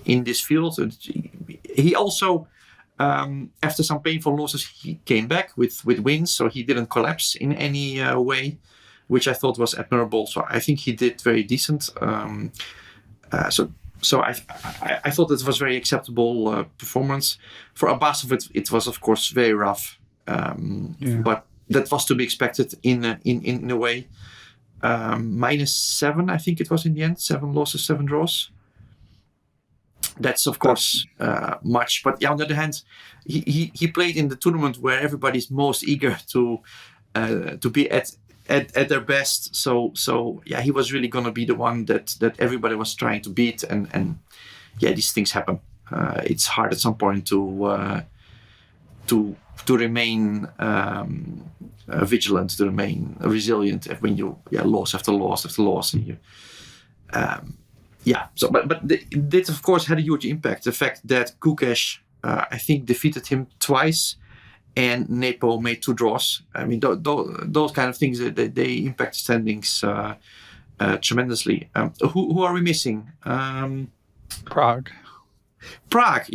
in this field. He also, after some painful losses, he came back with wins, so he didn't collapse in any way, which I thought was admirable. So I think he did very decent. So I thought it was very acceptable performance. For Abasov, it was of course very rough, but that was to be expected in a way. -7, I think it was in the end. 7 losses, 7 draws. That's of course much, but on the other hand, he played in the tournament where everybody's most eager to be at their best. So he was really going to be the one that everybody was trying to beat, and these things happen. It's hard at some point to remain vigilant, to remain resilient when you loss after loss after loss. And but this of course had a huge impact. The fact that Gukesh, I think, defeated him twice, and Nepo made 2 draws. I mean, those kind of things, they impact standings tremendously. Who are we missing? Prague. Prague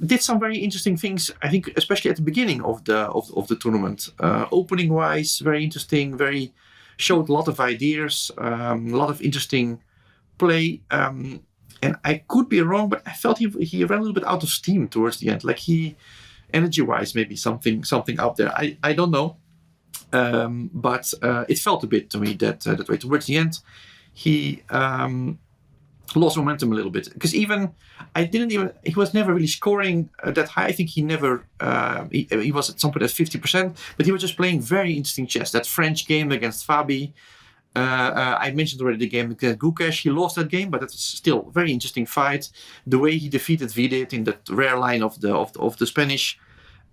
did some very interesting things. I think, especially at the beginning of the tournament, opening wise, very interesting. Showed a lot of ideas, a lot of interesting play. And I could be wrong, but I felt he ran a little bit out of steam towards the end. Like energy-wise, maybe something out there. I don't know, but it felt a bit to me that way. Towards the end, he lost momentum a little bit, because he was never really scoring that high. I think he never. He was at some point at 50%, but he was just playing very interesting chess. That French game against Fabi. I mentioned already the game against Gukesh. He lost that game, but it's still a very interesting fight. The way he defeated FIDE in that rare line of the Spanish.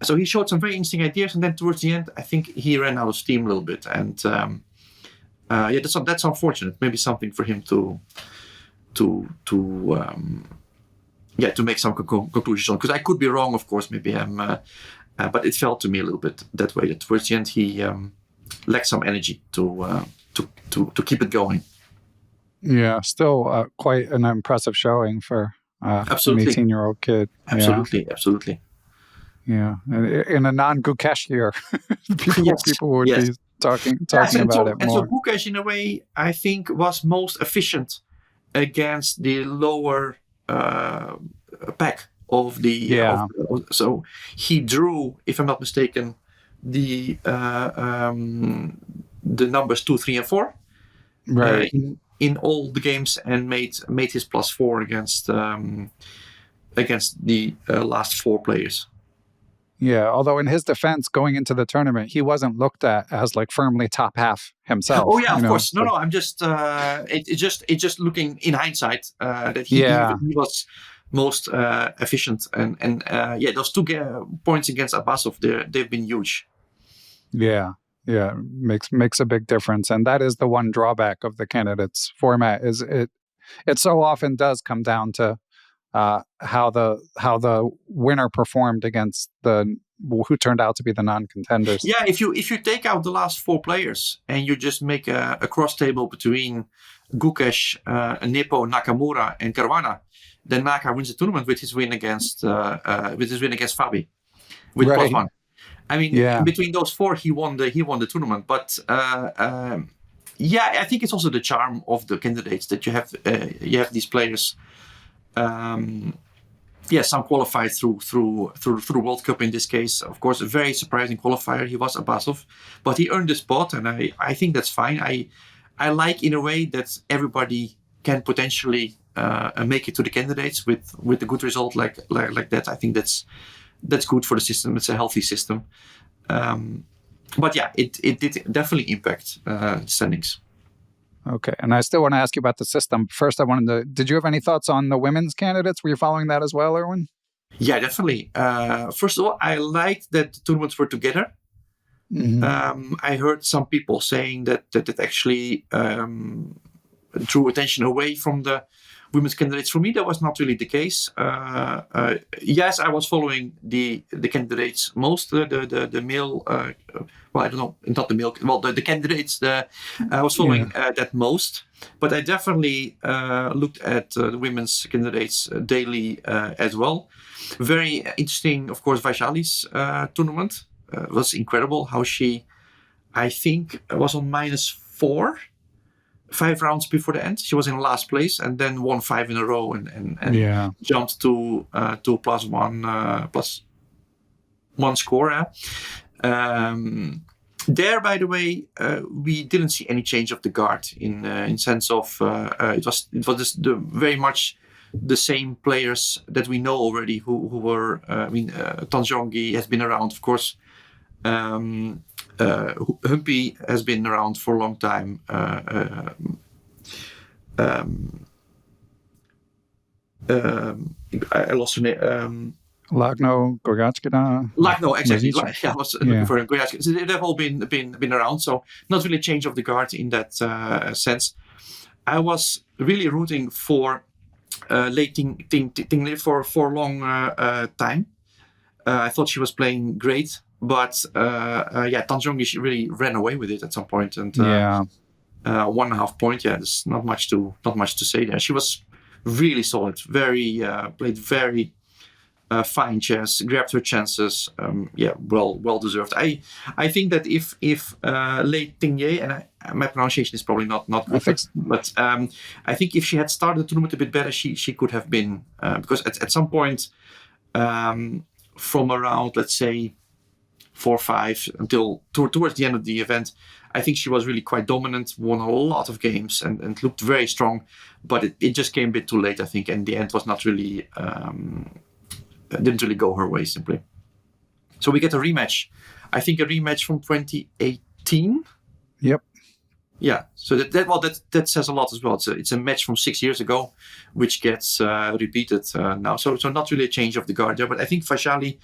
So he showed some very interesting ideas, and then towards the end, I think he ran out of steam a little bit. And that's unfortunate. Maybe something for him to make some conclusions on. Because I could be wrong, of course. Maybe I'm, but it felt to me a little bit that way. That towards the end he lacked some energy to keep it going. Yeah, still quite an impressive showing for an 18-year-old kid. Absolutely. Yeah, in a non-Gukesh year, people would be talking about it more. And so Gukesh, in a way, I think, was most efficient against the lower pack of the. So he drew, if I'm not mistaken, the numbers 2, 3, and 4, right, in all the games, and made his +4 against the last 4 players. Yeah, although in his defense, going into the tournament, he wasn't looked at as like firmly top half himself. Oh yeah, of course. No, I'm just it's just looking in hindsight that he was most efficient, and those 2 points against Abasov, they've been huge. Yeah, makes a big difference, and that is the one drawback of the candidates format. Is it so often does come down to how the winner performed against who turned out to be the non-contenders. Yeah, if you take out the last 4 players and you just make a cross table between Gukesh, Nepo, Nakamura, and Caruana, then Naka wins the tournament with his win against FIDE with Right. +1. I mean, between those four, he won the tournament. But I think it's also the charm of the candidates that you have these players. Some qualified through World Cup in this case. Of course, a very surprising qualifier he was, Abasov, but he earned the spot, and I think that's fine. I like in a way that everybody can potentially make it to the candidates with a good result like that. I think that's good for the system. It's a healthy system. But yeah, it did definitely impact standings. Okay, and I still want to ask you about the system. First, did you have any thoughts on the women's candidates? Were you following that as well, Erwin? Yeah, definitely. First of all, I liked that the tournaments were together. Mm-hmm. I heard some people saying that it actually drew attention away from the women's candidates. For me, that was not really the case. Yes, I was following the candidates most. The male, I don't know, not the male. Well, the candidates. I was following that most, but I definitely looked at the women's candidates daily as well. Very interesting, of course, Vaishali's tournament was incredible. How she, I think, was on -4. 5 rounds before the end. She was in last place and then won 5 in a row and jumped to +1 score. There, by the way, we didn't see any change of the guard in sense of it was just very much the same players that we know already who were. Tanjongi has been around, of course. Humpy has been around for a long time. I lost her name. Lagno, Gorgatskina. Lagno, exactly. I was looking for Gorgatskina. So they've all been around, so not really a change of the guard in that sense. I was really rooting for Lei Ting for a long time. I thought she was playing great. But Tanjongi, she really ran away with it at some point, and 1.5 point. Yeah, there's not much to say there. She was really solid, played very fine chess, grabbed her chances. Well deserved. I think that if Lei Tingye, and my pronunciation is probably not perfect, but I think if she had started the tournament a bit better, she could have been because at some point from around, let's say, 4-5 until towards the end of the event, I think she was really quite dominant, won a lot of games and looked very strong, but it just came a bit too late, I think, and the end was not really didn't really go her way simply. So we get a rematch. I think a rematch from 2018. Yep. Yeah. So that says a lot as well. It's a match from 6 years ago, which gets repeated now. So not really a change of the guard there, but I think Vaishali,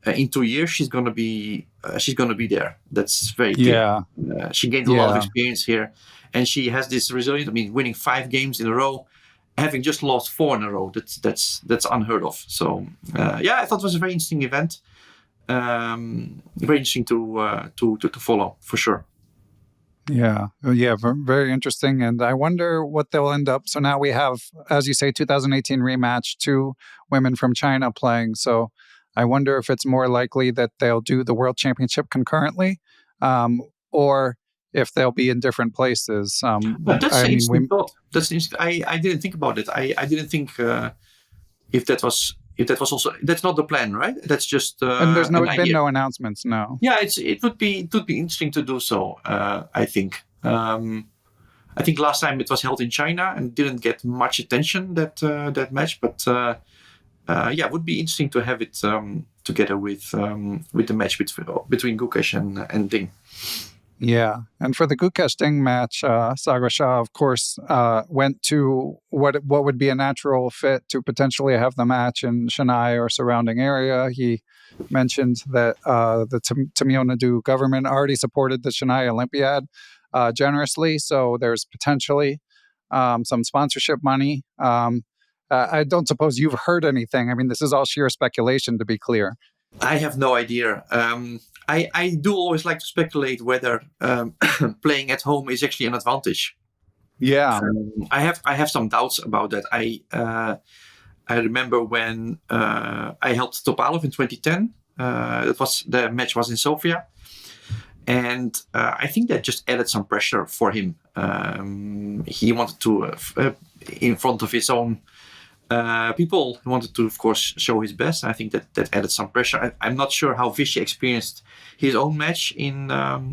in 2 years, she's gonna be there. That's very clear. Yeah. She gained a lot of experience here, and she has this resilience. I mean, winning 5 games in a row, having just lost 4 in a row. That's unheard of. So I thought it was a very interesting event. Very interesting to follow for sure. Yeah, very interesting. And I wonder what they'll end up. So now we have, as you say, 2018 rematch, 2 women from China playing. So I wonder if it's more likely that they'll do the World Championship concurrently, or if they'll be in different places. But that's an interesting thought. That's interesting. I didn't think about it. I didn't think if that was also, that's not the plan, right? That's just and there's been no announcements. No. Yeah, it would be interesting to do so. I think. I think last time it was held in China and didn't get much attention that match, but. It would be interesting to have it together with the match between Gukesh and Ding. Yeah, and for the Gukesh Ding match, Sagar Shah, of course, went to what would be a natural fit to potentially have the match in Chennai or surrounding area. He mentioned that the Tamil Nadu government already supported the Chennai Olympiad generously, so there's potentially some sponsorship money. I don't suppose you've heard anything. I mean, this is all sheer speculation, to be clear. I have no idea. I do always like to speculate whether playing at home is actually an advantage. Yeah, I have some doubts about that. I remember when I helped Topalov in 2010. The match was in Sofia. And I think that just added some pressure for him. He wanted to, in front of his own people, he wanted to, of course, show his best. I think that added some pressure. I'm not sure how Vishy experienced his own match in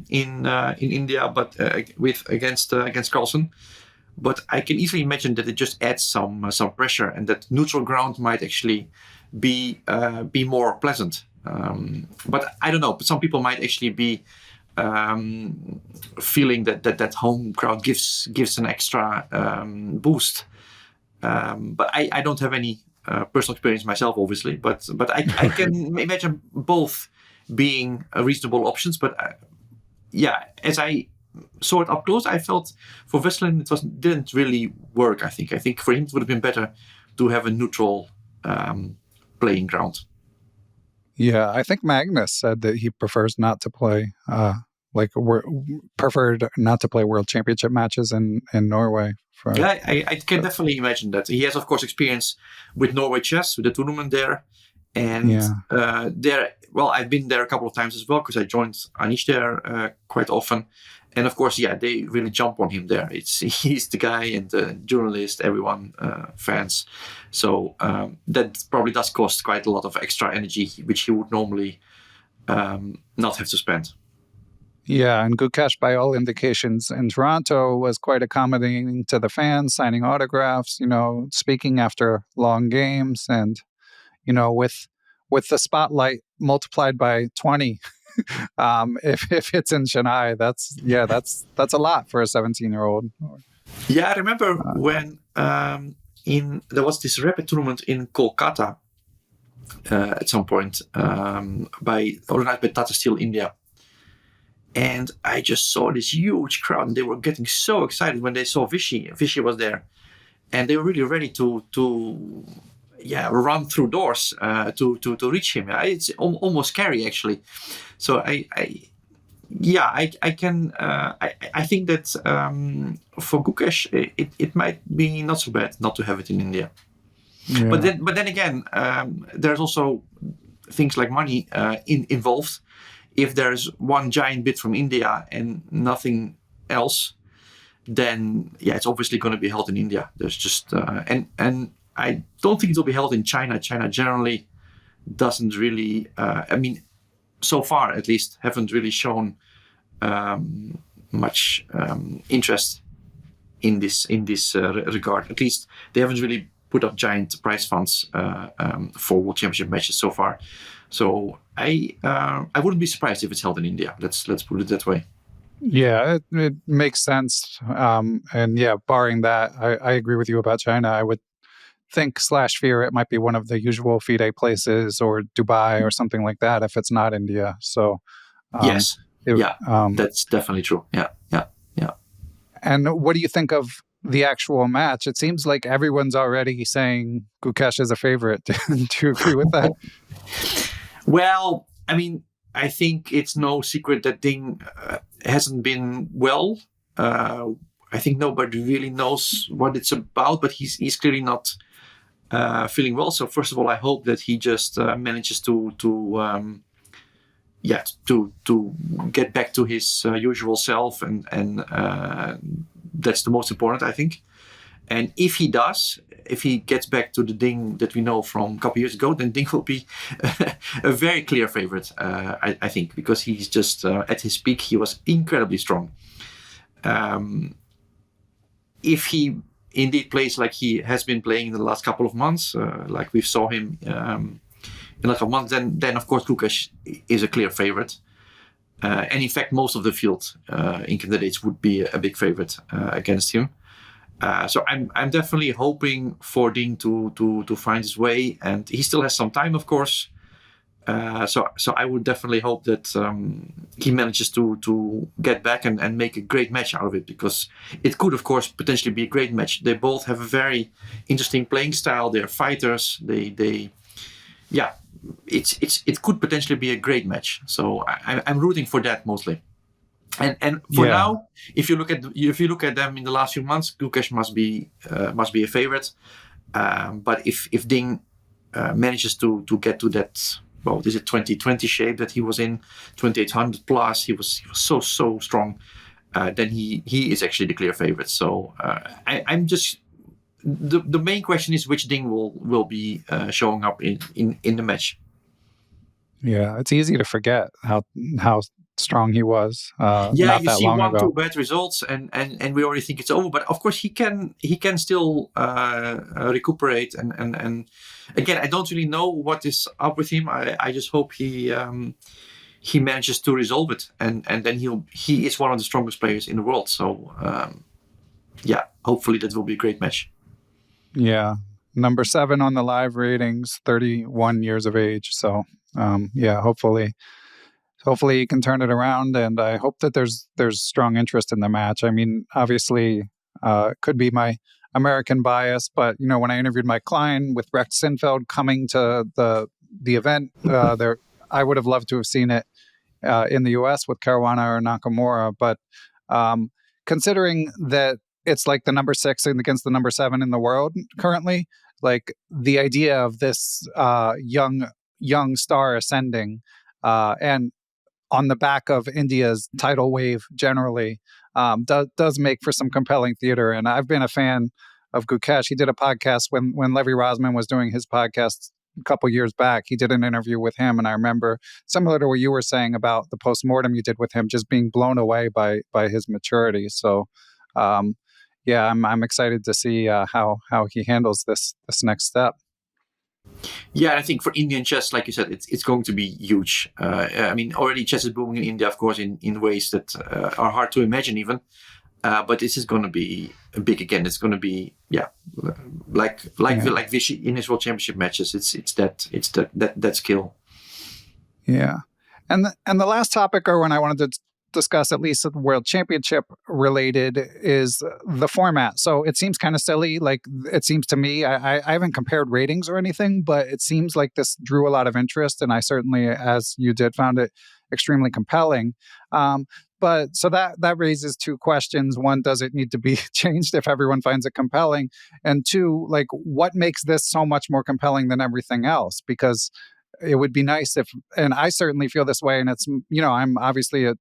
India, but against Carlsen. But I can easily imagine that it just adds some pressure, and that neutral ground might actually be more pleasant. But I don't know. But some people might actually be feeling that home crowd gives an extra boost. But I don't have any personal experience myself, obviously. But I can imagine both being reasonable options. But as I saw it up close, I felt for Vesselin it didn't really work. I think for him it would have been better to have a neutral playing ground. Yeah, I think Magnus said that he prefers not to play, preferred not to play World Championship matches in Norway. Yeah, I can definitely imagine that. He has, of course, experience with Norway Chess, with the tournament there. And I've been there a couple of times as well, because I joined Anish there quite often. And of course, they really jump on him there. He's the guy, and the journalist, everyone, fans. So that probably does cost quite a lot of extra energy, which he would normally not have to spend. Yeah, and Gukesh, by all indications, in Toronto was quite accommodating to the fans, signing autographs, speaking after long games, and with the spotlight multiplied by 20. If it's in Chennai, that's a lot for a 17-year-old. Yeah, I remember when there was this rapid tournament in Kolkata at some point organized by Tata Steel India, and I just saw this huge crowd, and they were getting so excited when they saw Vishy. Vishy was there, and they were really ready to run through doors to reach him. It's almost scary, actually. So I think that for Gukesh it might be not so bad not to have it in India. Yeah. But then again, there's also things like money involved. If there's one giant bid from India and nothing else, then it's obviously going to be held in India. There's just and I don't think it will be held in China. China generally doesn't really, so far at least, haven't really shown much interest in this regard. At least they haven't really put up giant prize funds for World Championship matches so far. So I wouldn't be surprised if it's held in India. Let's put it that way. Yeah, it makes sense. Barring that, I agree with you about China. I would think / fear it might be one of the usual FIDE places, or Dubai or something like that, if it's not India. So yes, that's definitely true. Yeah. And what do you think of the actual match? It seems like everyone's already saying Gukesh is a favorite. Do you agree with that? Well, I think it's no secret that Ding hasn't been well. I think nobody really knows what it's about, but he's clearly not feeling well. So first of all, I hope that he just manages to get back to his usual self, and that's the most important, I think. And if he does, if he gets back to the Ding that we know from a couple of years ago, then Ding will be a very clear favorite, I think, because he's just at his peak. He was incredibly strong. If he indeed plays like he has been playing in the last couple of months, like we saw him in the last couple of months, then of course Gukesh is a clear favorite. And in fact, most of the field in candidates would be a big favorite against him. So I'm definitely hoping for Ding to find his way, and he still has some time, of course. So I would definitely hope that he manages to get back and make a great match out of it, because it could, of course, potentially be a great match. They both have a very interesting playing style. They're fighters. It could potentially be a great match. So I'm rooting for that mostly. And for now, if you look at them in the last few months, Gukesh must be a favorite. But if Ding manages to get to that, well, is it 2020 shape that he was in, 2800 plus, he was so strong, then he is actually the clear favorite. So I'm just, the main question is which Ding will be showing up in the match. Yeah, it's easy to forget how strong he was. Not you that see long one, ago. 2 bad results, and we already think it's over. But of course, he can still recuperate. And again, I don't really know what is up with him. I just hope he manages to resolve it, and then he is one of the strongest players in the world. So hopefully that will be a great match. Yeah, number 7 on the live ratings, 31 years of age. So hopefully he can turn it around, and I hope that there's strong interest in the match. I mean, obviously, it could be my American bias, but when I interviewed Mike Klein with Rex Sinfeld coming to the event, there I would have loved to have seen it in the U.S. with Caruana or Nakamura. But considering that it's like the number 6 against the number 7 in the world currently, like the idea of this young star ascending, and on the back of India's tidal wave generally, does make for some compelling theater. And I've been a fan of Gukesh. He did a podcast when Levy Rosman was doing his podcast a couple years back. He did an interview with him, and I remember, similar to what you were saying about the postmortem you did with him, just being blown away by his maturity. So I'm excited to see how he handles this next step. Yeah, I think for Indian chess, like you said, it's going to be huge. I mean, already chess is booming in India, of course, in ways that are hard to imagine even. But this is going to be big again. It's going to be like Vishy in his World Championship matches. It's that skill. Yeah, and the last topic, Erwin, I wanted to discuss, at least World Championship related, is the format. So it seems kind of silly. Like, it seems to me, I haven't compared ratings or anything, but it seems like this drew a lot of interest, and I certainly, as you did, found it extremely compelling. But so that raises 2 questions. 1, does it need to be changed if everyone finds it compelling? And 2, like, what makes this so much more compelling than everything else? Because it would be nice if, and I certainly feel this way, and it's, I'm obviously a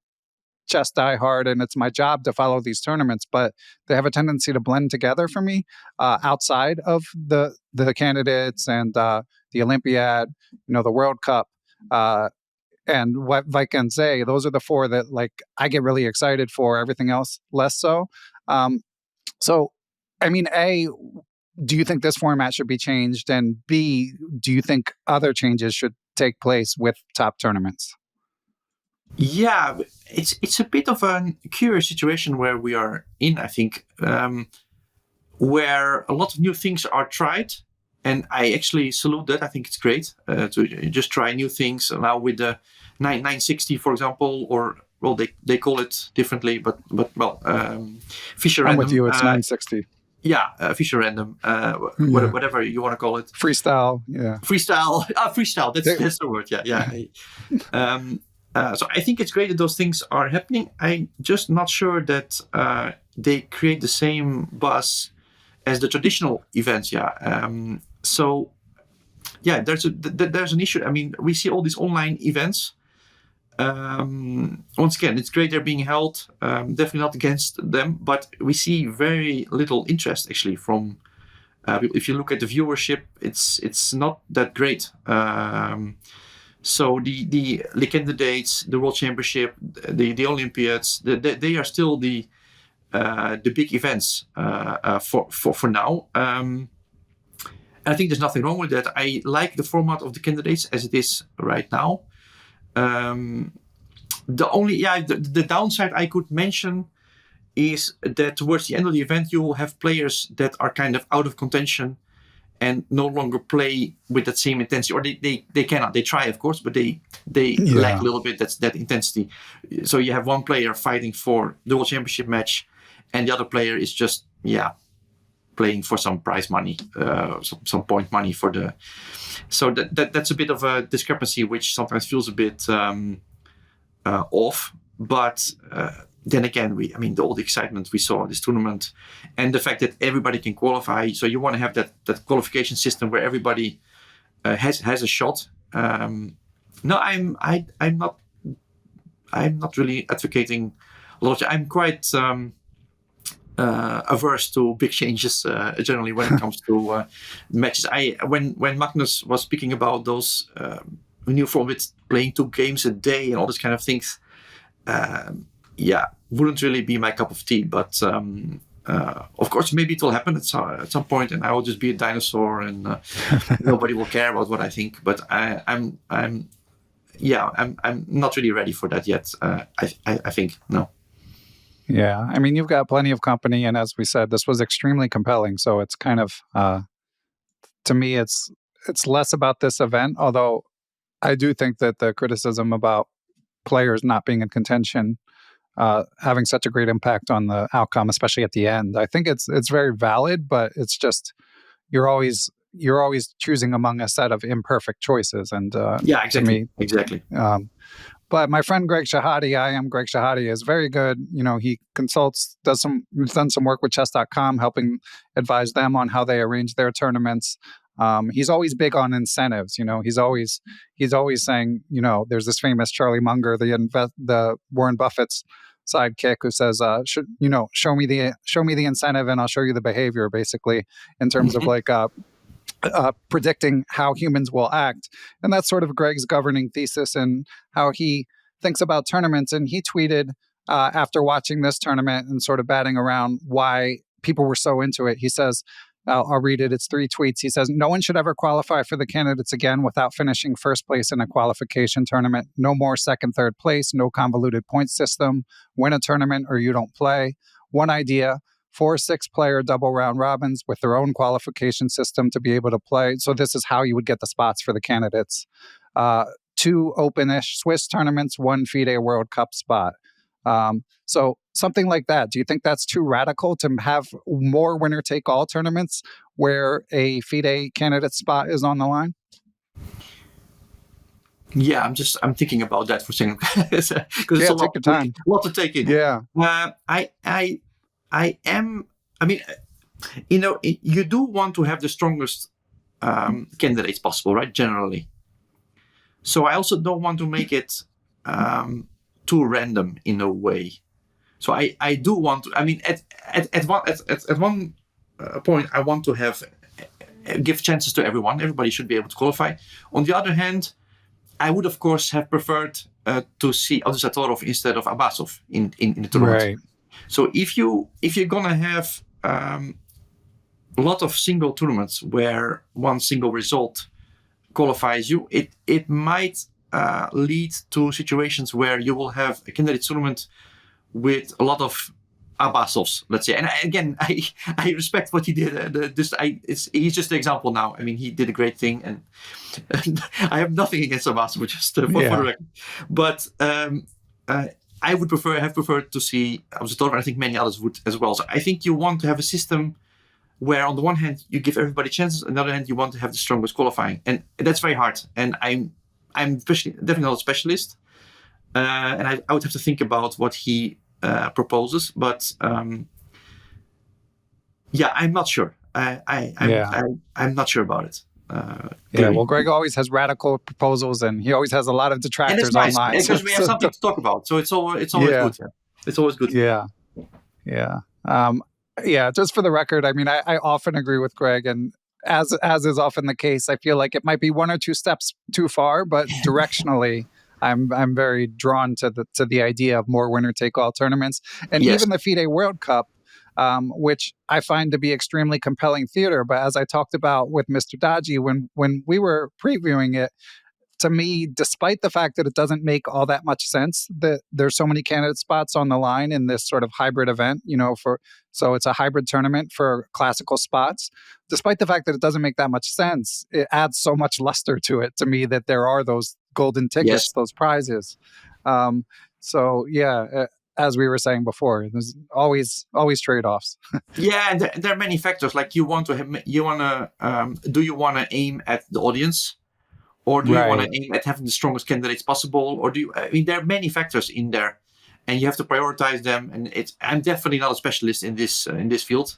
chess diehard, and it's my job to follow these tournaments, but they have a tendency to blend together for me outside of the candidates and the Olympiad, the World Cup, and what Vikensay. Those are the 4 that, like, I get really excited for. Everything else less so. So, I mean, A, do you think this format should be changed? And B, do you think other changes should take place with top tournaments? Yeah, it's a bit of a curious situation where we are in, I think, where a lot of new things are tried. And I actually salute that. I think it's great to just try new things. Now with the 960, for example, or, well, they call it differently, but Fisher Random. I'm with you, it's 960. Fisher Random, whatever you want to call it. Freestyle, yeah. Freestyle, that's the word, yeah. So I think it's great that those things are happening. I'm just not sure that they create the same buzz as the traditional events. There's an issue. I mean, we see all these online events. Once again, it's great they're being held. Definitely not against them, but we see very little interest actually from. If you look at the viewership, it's not that great. So the candidates, the World Championship, the Olympiads, they are still the big events for now. I think there's nothing wrong with that. I like the format of the candidates as it is right now. The downside I could mention is that towards the end of the event you will have players that are kind of out of contention and no longer play with that same intensity, or they cannot. They try, of course, but they lack a little bit that intensity. So you have one player fighting for the World Championship match, and the other player is just playing for some prize money, some point money for the. So that's a bit of a discrepancy, which sometimes feels a bit off. But then again, all the excitement we saw in this tournament, and the fact that everybody can qualify. So you want to have that qualification system where everybody has a shot. No, I'm not really advocating a lot. I'm quite averse to big changes generally when it comes to matches. When Magnus was speaking about those new formats, playing 2 games a day and all this kind of things, wouldn't really be my cup of tea. But of course, maybe it will happen at some point, and I will just be a dinosaur, and nobody will care about what I think. But I'm not really ready for that yet. I think no. Yeah, I mean, you've got plenty of company, and as we said, this was extremely compelling. So it's kind of, to me, it's less about this event. Although I do think that the criticism about players not being in contention, having such a great impact on the outcome, especially at the end, I think it's very valid. But it's just you're always choosing among a set of imperfect choices, and exactly. But my friend Greg Shahade, I am Greg Shahade, is very good. He consults, he's done some work with chess.com, helping advise them on how they arrange their tournaments. He's always big on incentives. He's always saying, there's this famous Charlie Munger, the Warren Buffett's sidekick, who says, show me the incentive and I'll show you the behavior, basically, in terms of like predicting how humans will act. And that's sort of Greg's governing thesis and how he thinks about tournaments. And he tweeted after watching this tournament and sort of batting around why people were so into it. He says, I'll read it. It's 3 tweets. He says, "No one should ever qualify for the candidates again without finishing first place in a qualification tournament. No more second, third place. No convoluted point system. Win a tournament or you don't play. One idea. 4 6-player double round robins with their own qualification system to be able to play." So this is how you would get the spots for the candidates. 2 open-ish Swiss tournaments, 1 FIDE World Cup spot. So something like that. Do you think that's too radical to have more winner-take-all tournaments where a FIDE candidate spot is on the line? Yeah, I'm thinking about that for a second because it's take your time. A lot to take in. Yeah. You do want to have the strongest candidates possible, right? Generally. So I also don't want to make it too random in a way. So I do want to. At one point, I want to give chances to everyone. Everybody should be able to qualify. On the other hand, I would of course have preferred to see Abdusattorov instead of Abbasov in the tournament. Right. So if you're gonna have a lot of single tournaments where one single result qualifies you, it might lead to situations where you will have a candidate tournament with a lot of Abbasovs, let's say. And again, I respect what he did. He's just an example now. He did a great thing, and I have nothing against Abbasov, just for the record. But I would have preferred to see Abdusattorov, and I think many others would as well. So I think you want to have a system where on the one hand you give everybody chances, on the other hand you want to have the strongest qualifying, and that's very hard. And I'm definitely not a specialist, and I would have to think about what he proposes. But I'm not sure. I'm not sure about it. Well, Greg always has radical proposals, and he always has a lot of detractors nice, online. Because we have something to talk about, so it's always good. Yeah. It's always good. Yeah. Just for the record, I often agree with Greg, and as is often the case, I feel like it might be 1 or 2 steps too far, but directionally, I'm very drawn to the idea of more winner-take-all tournaments, and even the FIDE World Cup, which I find to be extremely compelling theater. But as I talked about with Mr. Daji when we were previewing it, to me, despite the fact that it doesn't make all that much sense that there's so many candidate spots on the line in this sort of hybrid event, so it's a hybrid tournament for classical spots. Despite the fact that it doesn't make that much sense, it adds so much luster to it to me that there are those golden tickets, those prizes. As we were saying before, there's always trade-offs. And there are many factors. Like do you want to aim at the audience? Or do you want to aim at having the strongest candidates possible? Or there are many factors in there. and you have to prioritize them. And I'm definitely not a specialist in this field.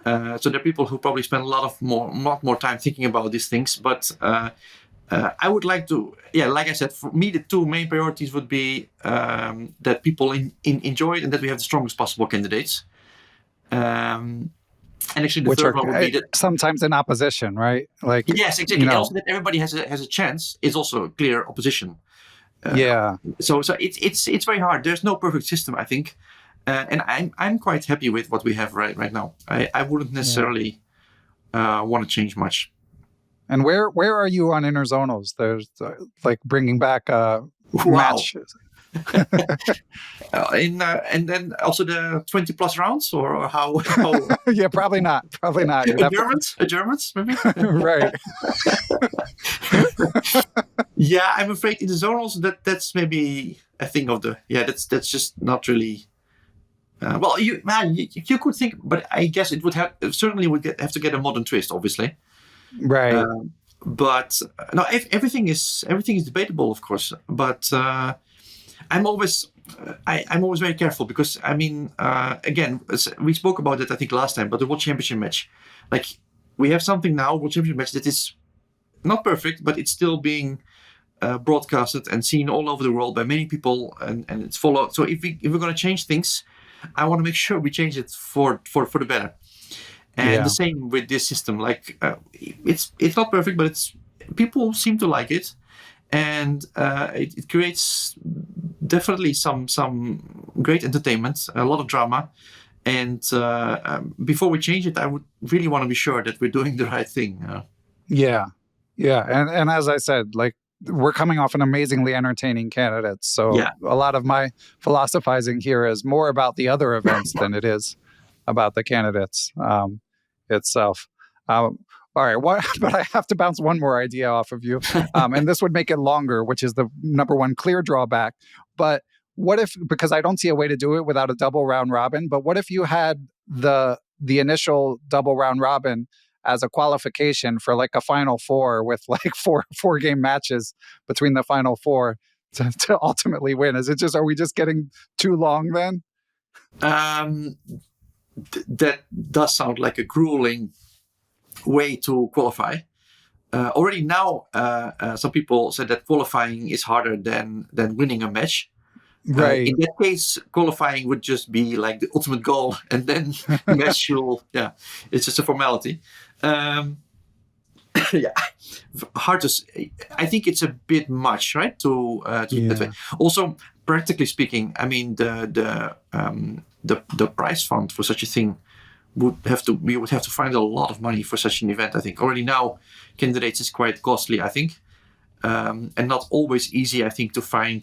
So there are people who probably spend a lot more time thinking about these things. But I would like to, like I said, for me, the two main priorities would be that people enjoy it and that we have the strongest possible candidates. And actually, the third one would be that sometimes in opposition, right? Like yes, exactly. Also, that everybody has a chance is also a clear opposition. So it's very hard. There's no perfect system, I think, and I'm quite happy with what we have right now. I wouldn't necessarily want to change much. And where are you on interzonals? There's like bringing back a match. And then also the 20 plus rounds, or how? Yeah, probably not. A Germans, maybe. Right. Yeah, I'm afraid in the zonals that's maybe a thing of the that's just not really. Well, you could think, but I guess it would have to get a modern twist, obviously. Right. But no, everything is debatable, of course. But I'm always very careful because again, we spoke about it I think last time, but the World Championship match, like we have something now, World Championship match that is not perfect, but it's still being broadcasted and seen all over the world by many people, and it's followed. So if we're going to change things, I want to make sure we change it for the better. And the same with this system. Like it's not perfect, but people seem to like it, and it creates definitely some great entertainment, a lot of drama. And before we change it, I would really want to be sure that we're doing the right thing. Yeah, and as I said, like we're coming off an amazingly entertaining candidate. So a lot of my philosophizing here is more about the other events than it is about the candidates itself. All right, but I have to bounce one more idea off of you, and this would make it longer, which is the number one clear drawback. But what if, because I don't see a way to do it without a double round robin, but what if you had the initial double round robin as a qualification for like a final four with like four game matches between the final four to ultimately win? Are we just getting too long then? That does sound like a grueling way to qualify. Already now, some people said that qualifying is harder than winning a match. Right. In that case, qualifying would just be like the ultimate goal, and then match it's just a formality. Hard to say. I think it's a bit much, right? To that way. Also, practically speaking, I mean the prize fund for such a thing we would have to find a lot of money for such an event. I think already now candidates is quite costly, I think, and not always easy, I think, to find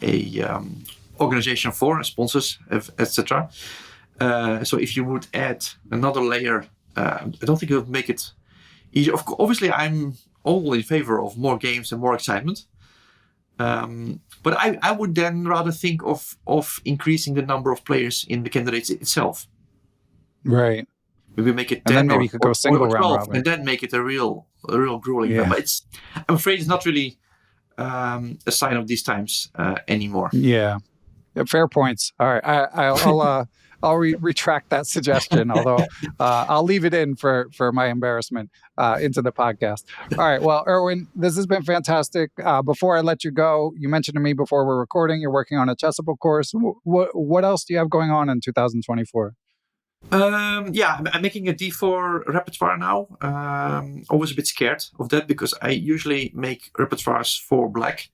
a organization for sponsors, etc. So if you would add another layer, I don't think it would make it easier. Obviously, I'm all in favor of more games and more excitement. But I would then rather think of increasing the number of players in the candidates itself. Right. Maybe make it 10, and then maybe you could go single 12, round robin, and then make it a real grueling. Yeah. But I'm afraid it's not really a sign of these times anymore. Yeah, fair points. All right, I'll retract that suggestion. Although I'll leave it in for my embarrassment into the podcast. All right. Well, Erwin, this has been fantastic. Before I let you go, you mentioned to me before we're recording you're working on a chessable course. What else do you have going on in 2024? I'm making a D4 repertoire now. Always a bit scared of that because I usually make repertoires for black,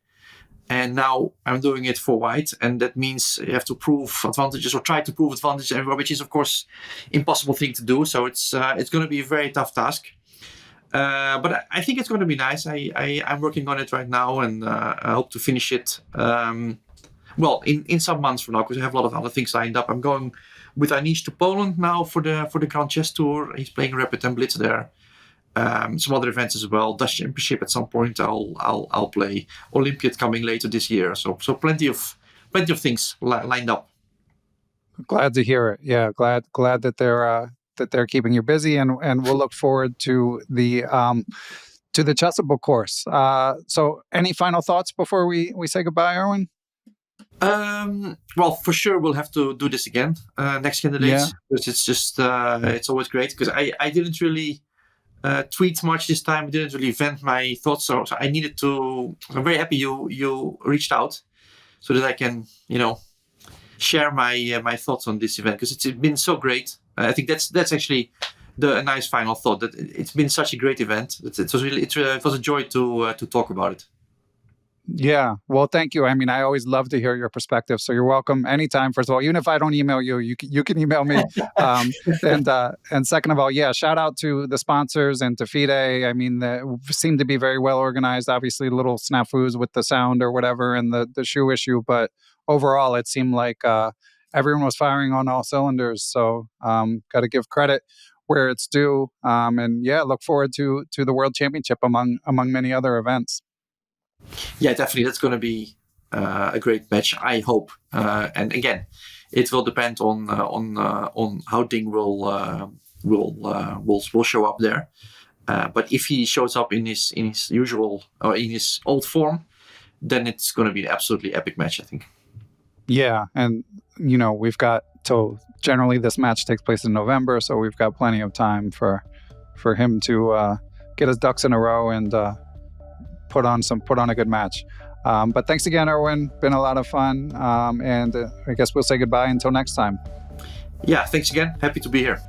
and now I'm doing it for white, and that means you have to prove advantages or try to prove advantages everywhere, which is of course impossible thing to do. So it's going to be a very tough task, but I think it's going to be nice. I'm working on it right now, and I hope to finish it. In some months from now, because I have a lot of other things lined up. I'm going with Anish to Poland now for the Grand Chess Tour. He's playing Rapid and Blitz there. Some other events as well. Dutch Championship at some point. I'll play. Olympiad coming later this year. So plenty of things lined up. Glad to hear it. Yeah, glad that they're keeping you busy, and we'll look forward to the chessable course. So any final thoughts before we say goodbye, Erwin? Well, for sure, we'll have to do this again next candidates, because it's just it's always great. Because I didn't really tweet much this time. I didn't really vent my thoughts, so I needed to. I'm very happy you reached out so that I can share my thoughts on this event, because it's been so great. I think that's actually a nice final thought, that it's been such a great event. It was a joy to talk about it. Yeah. Well, thank you. I mean, I always love to hear your perspective. So you're welcome anytime. First of all, even if I don't email you, you can email me. And second of all, yeah, shout out to the sponsors and to FIDE. I mean, they seem to be very well organized. Obviously, little snafus with the sound or whatever and the shoe issue. But overall, it seemed like everyone was firing on all cylinders. So got to give credit where it's due. And yeah, look forward to the World Championship among many other events. Yeah, definitely. That's going to be a great match, I hope. And again, it will depend on how Ding will show up there. But if he shows up in his usual or in his old form, then it's going to be an absolutely epic match, I think. Yeah, and we've got till generally this match takes place in November, so we've got plenty of time for him to get his ducks in a row and put on a good match. But thanks again, Erwin. Been a lot of fun. And I guess we'll say goodbye until next time. Yeah, thanks again. Happy to be here.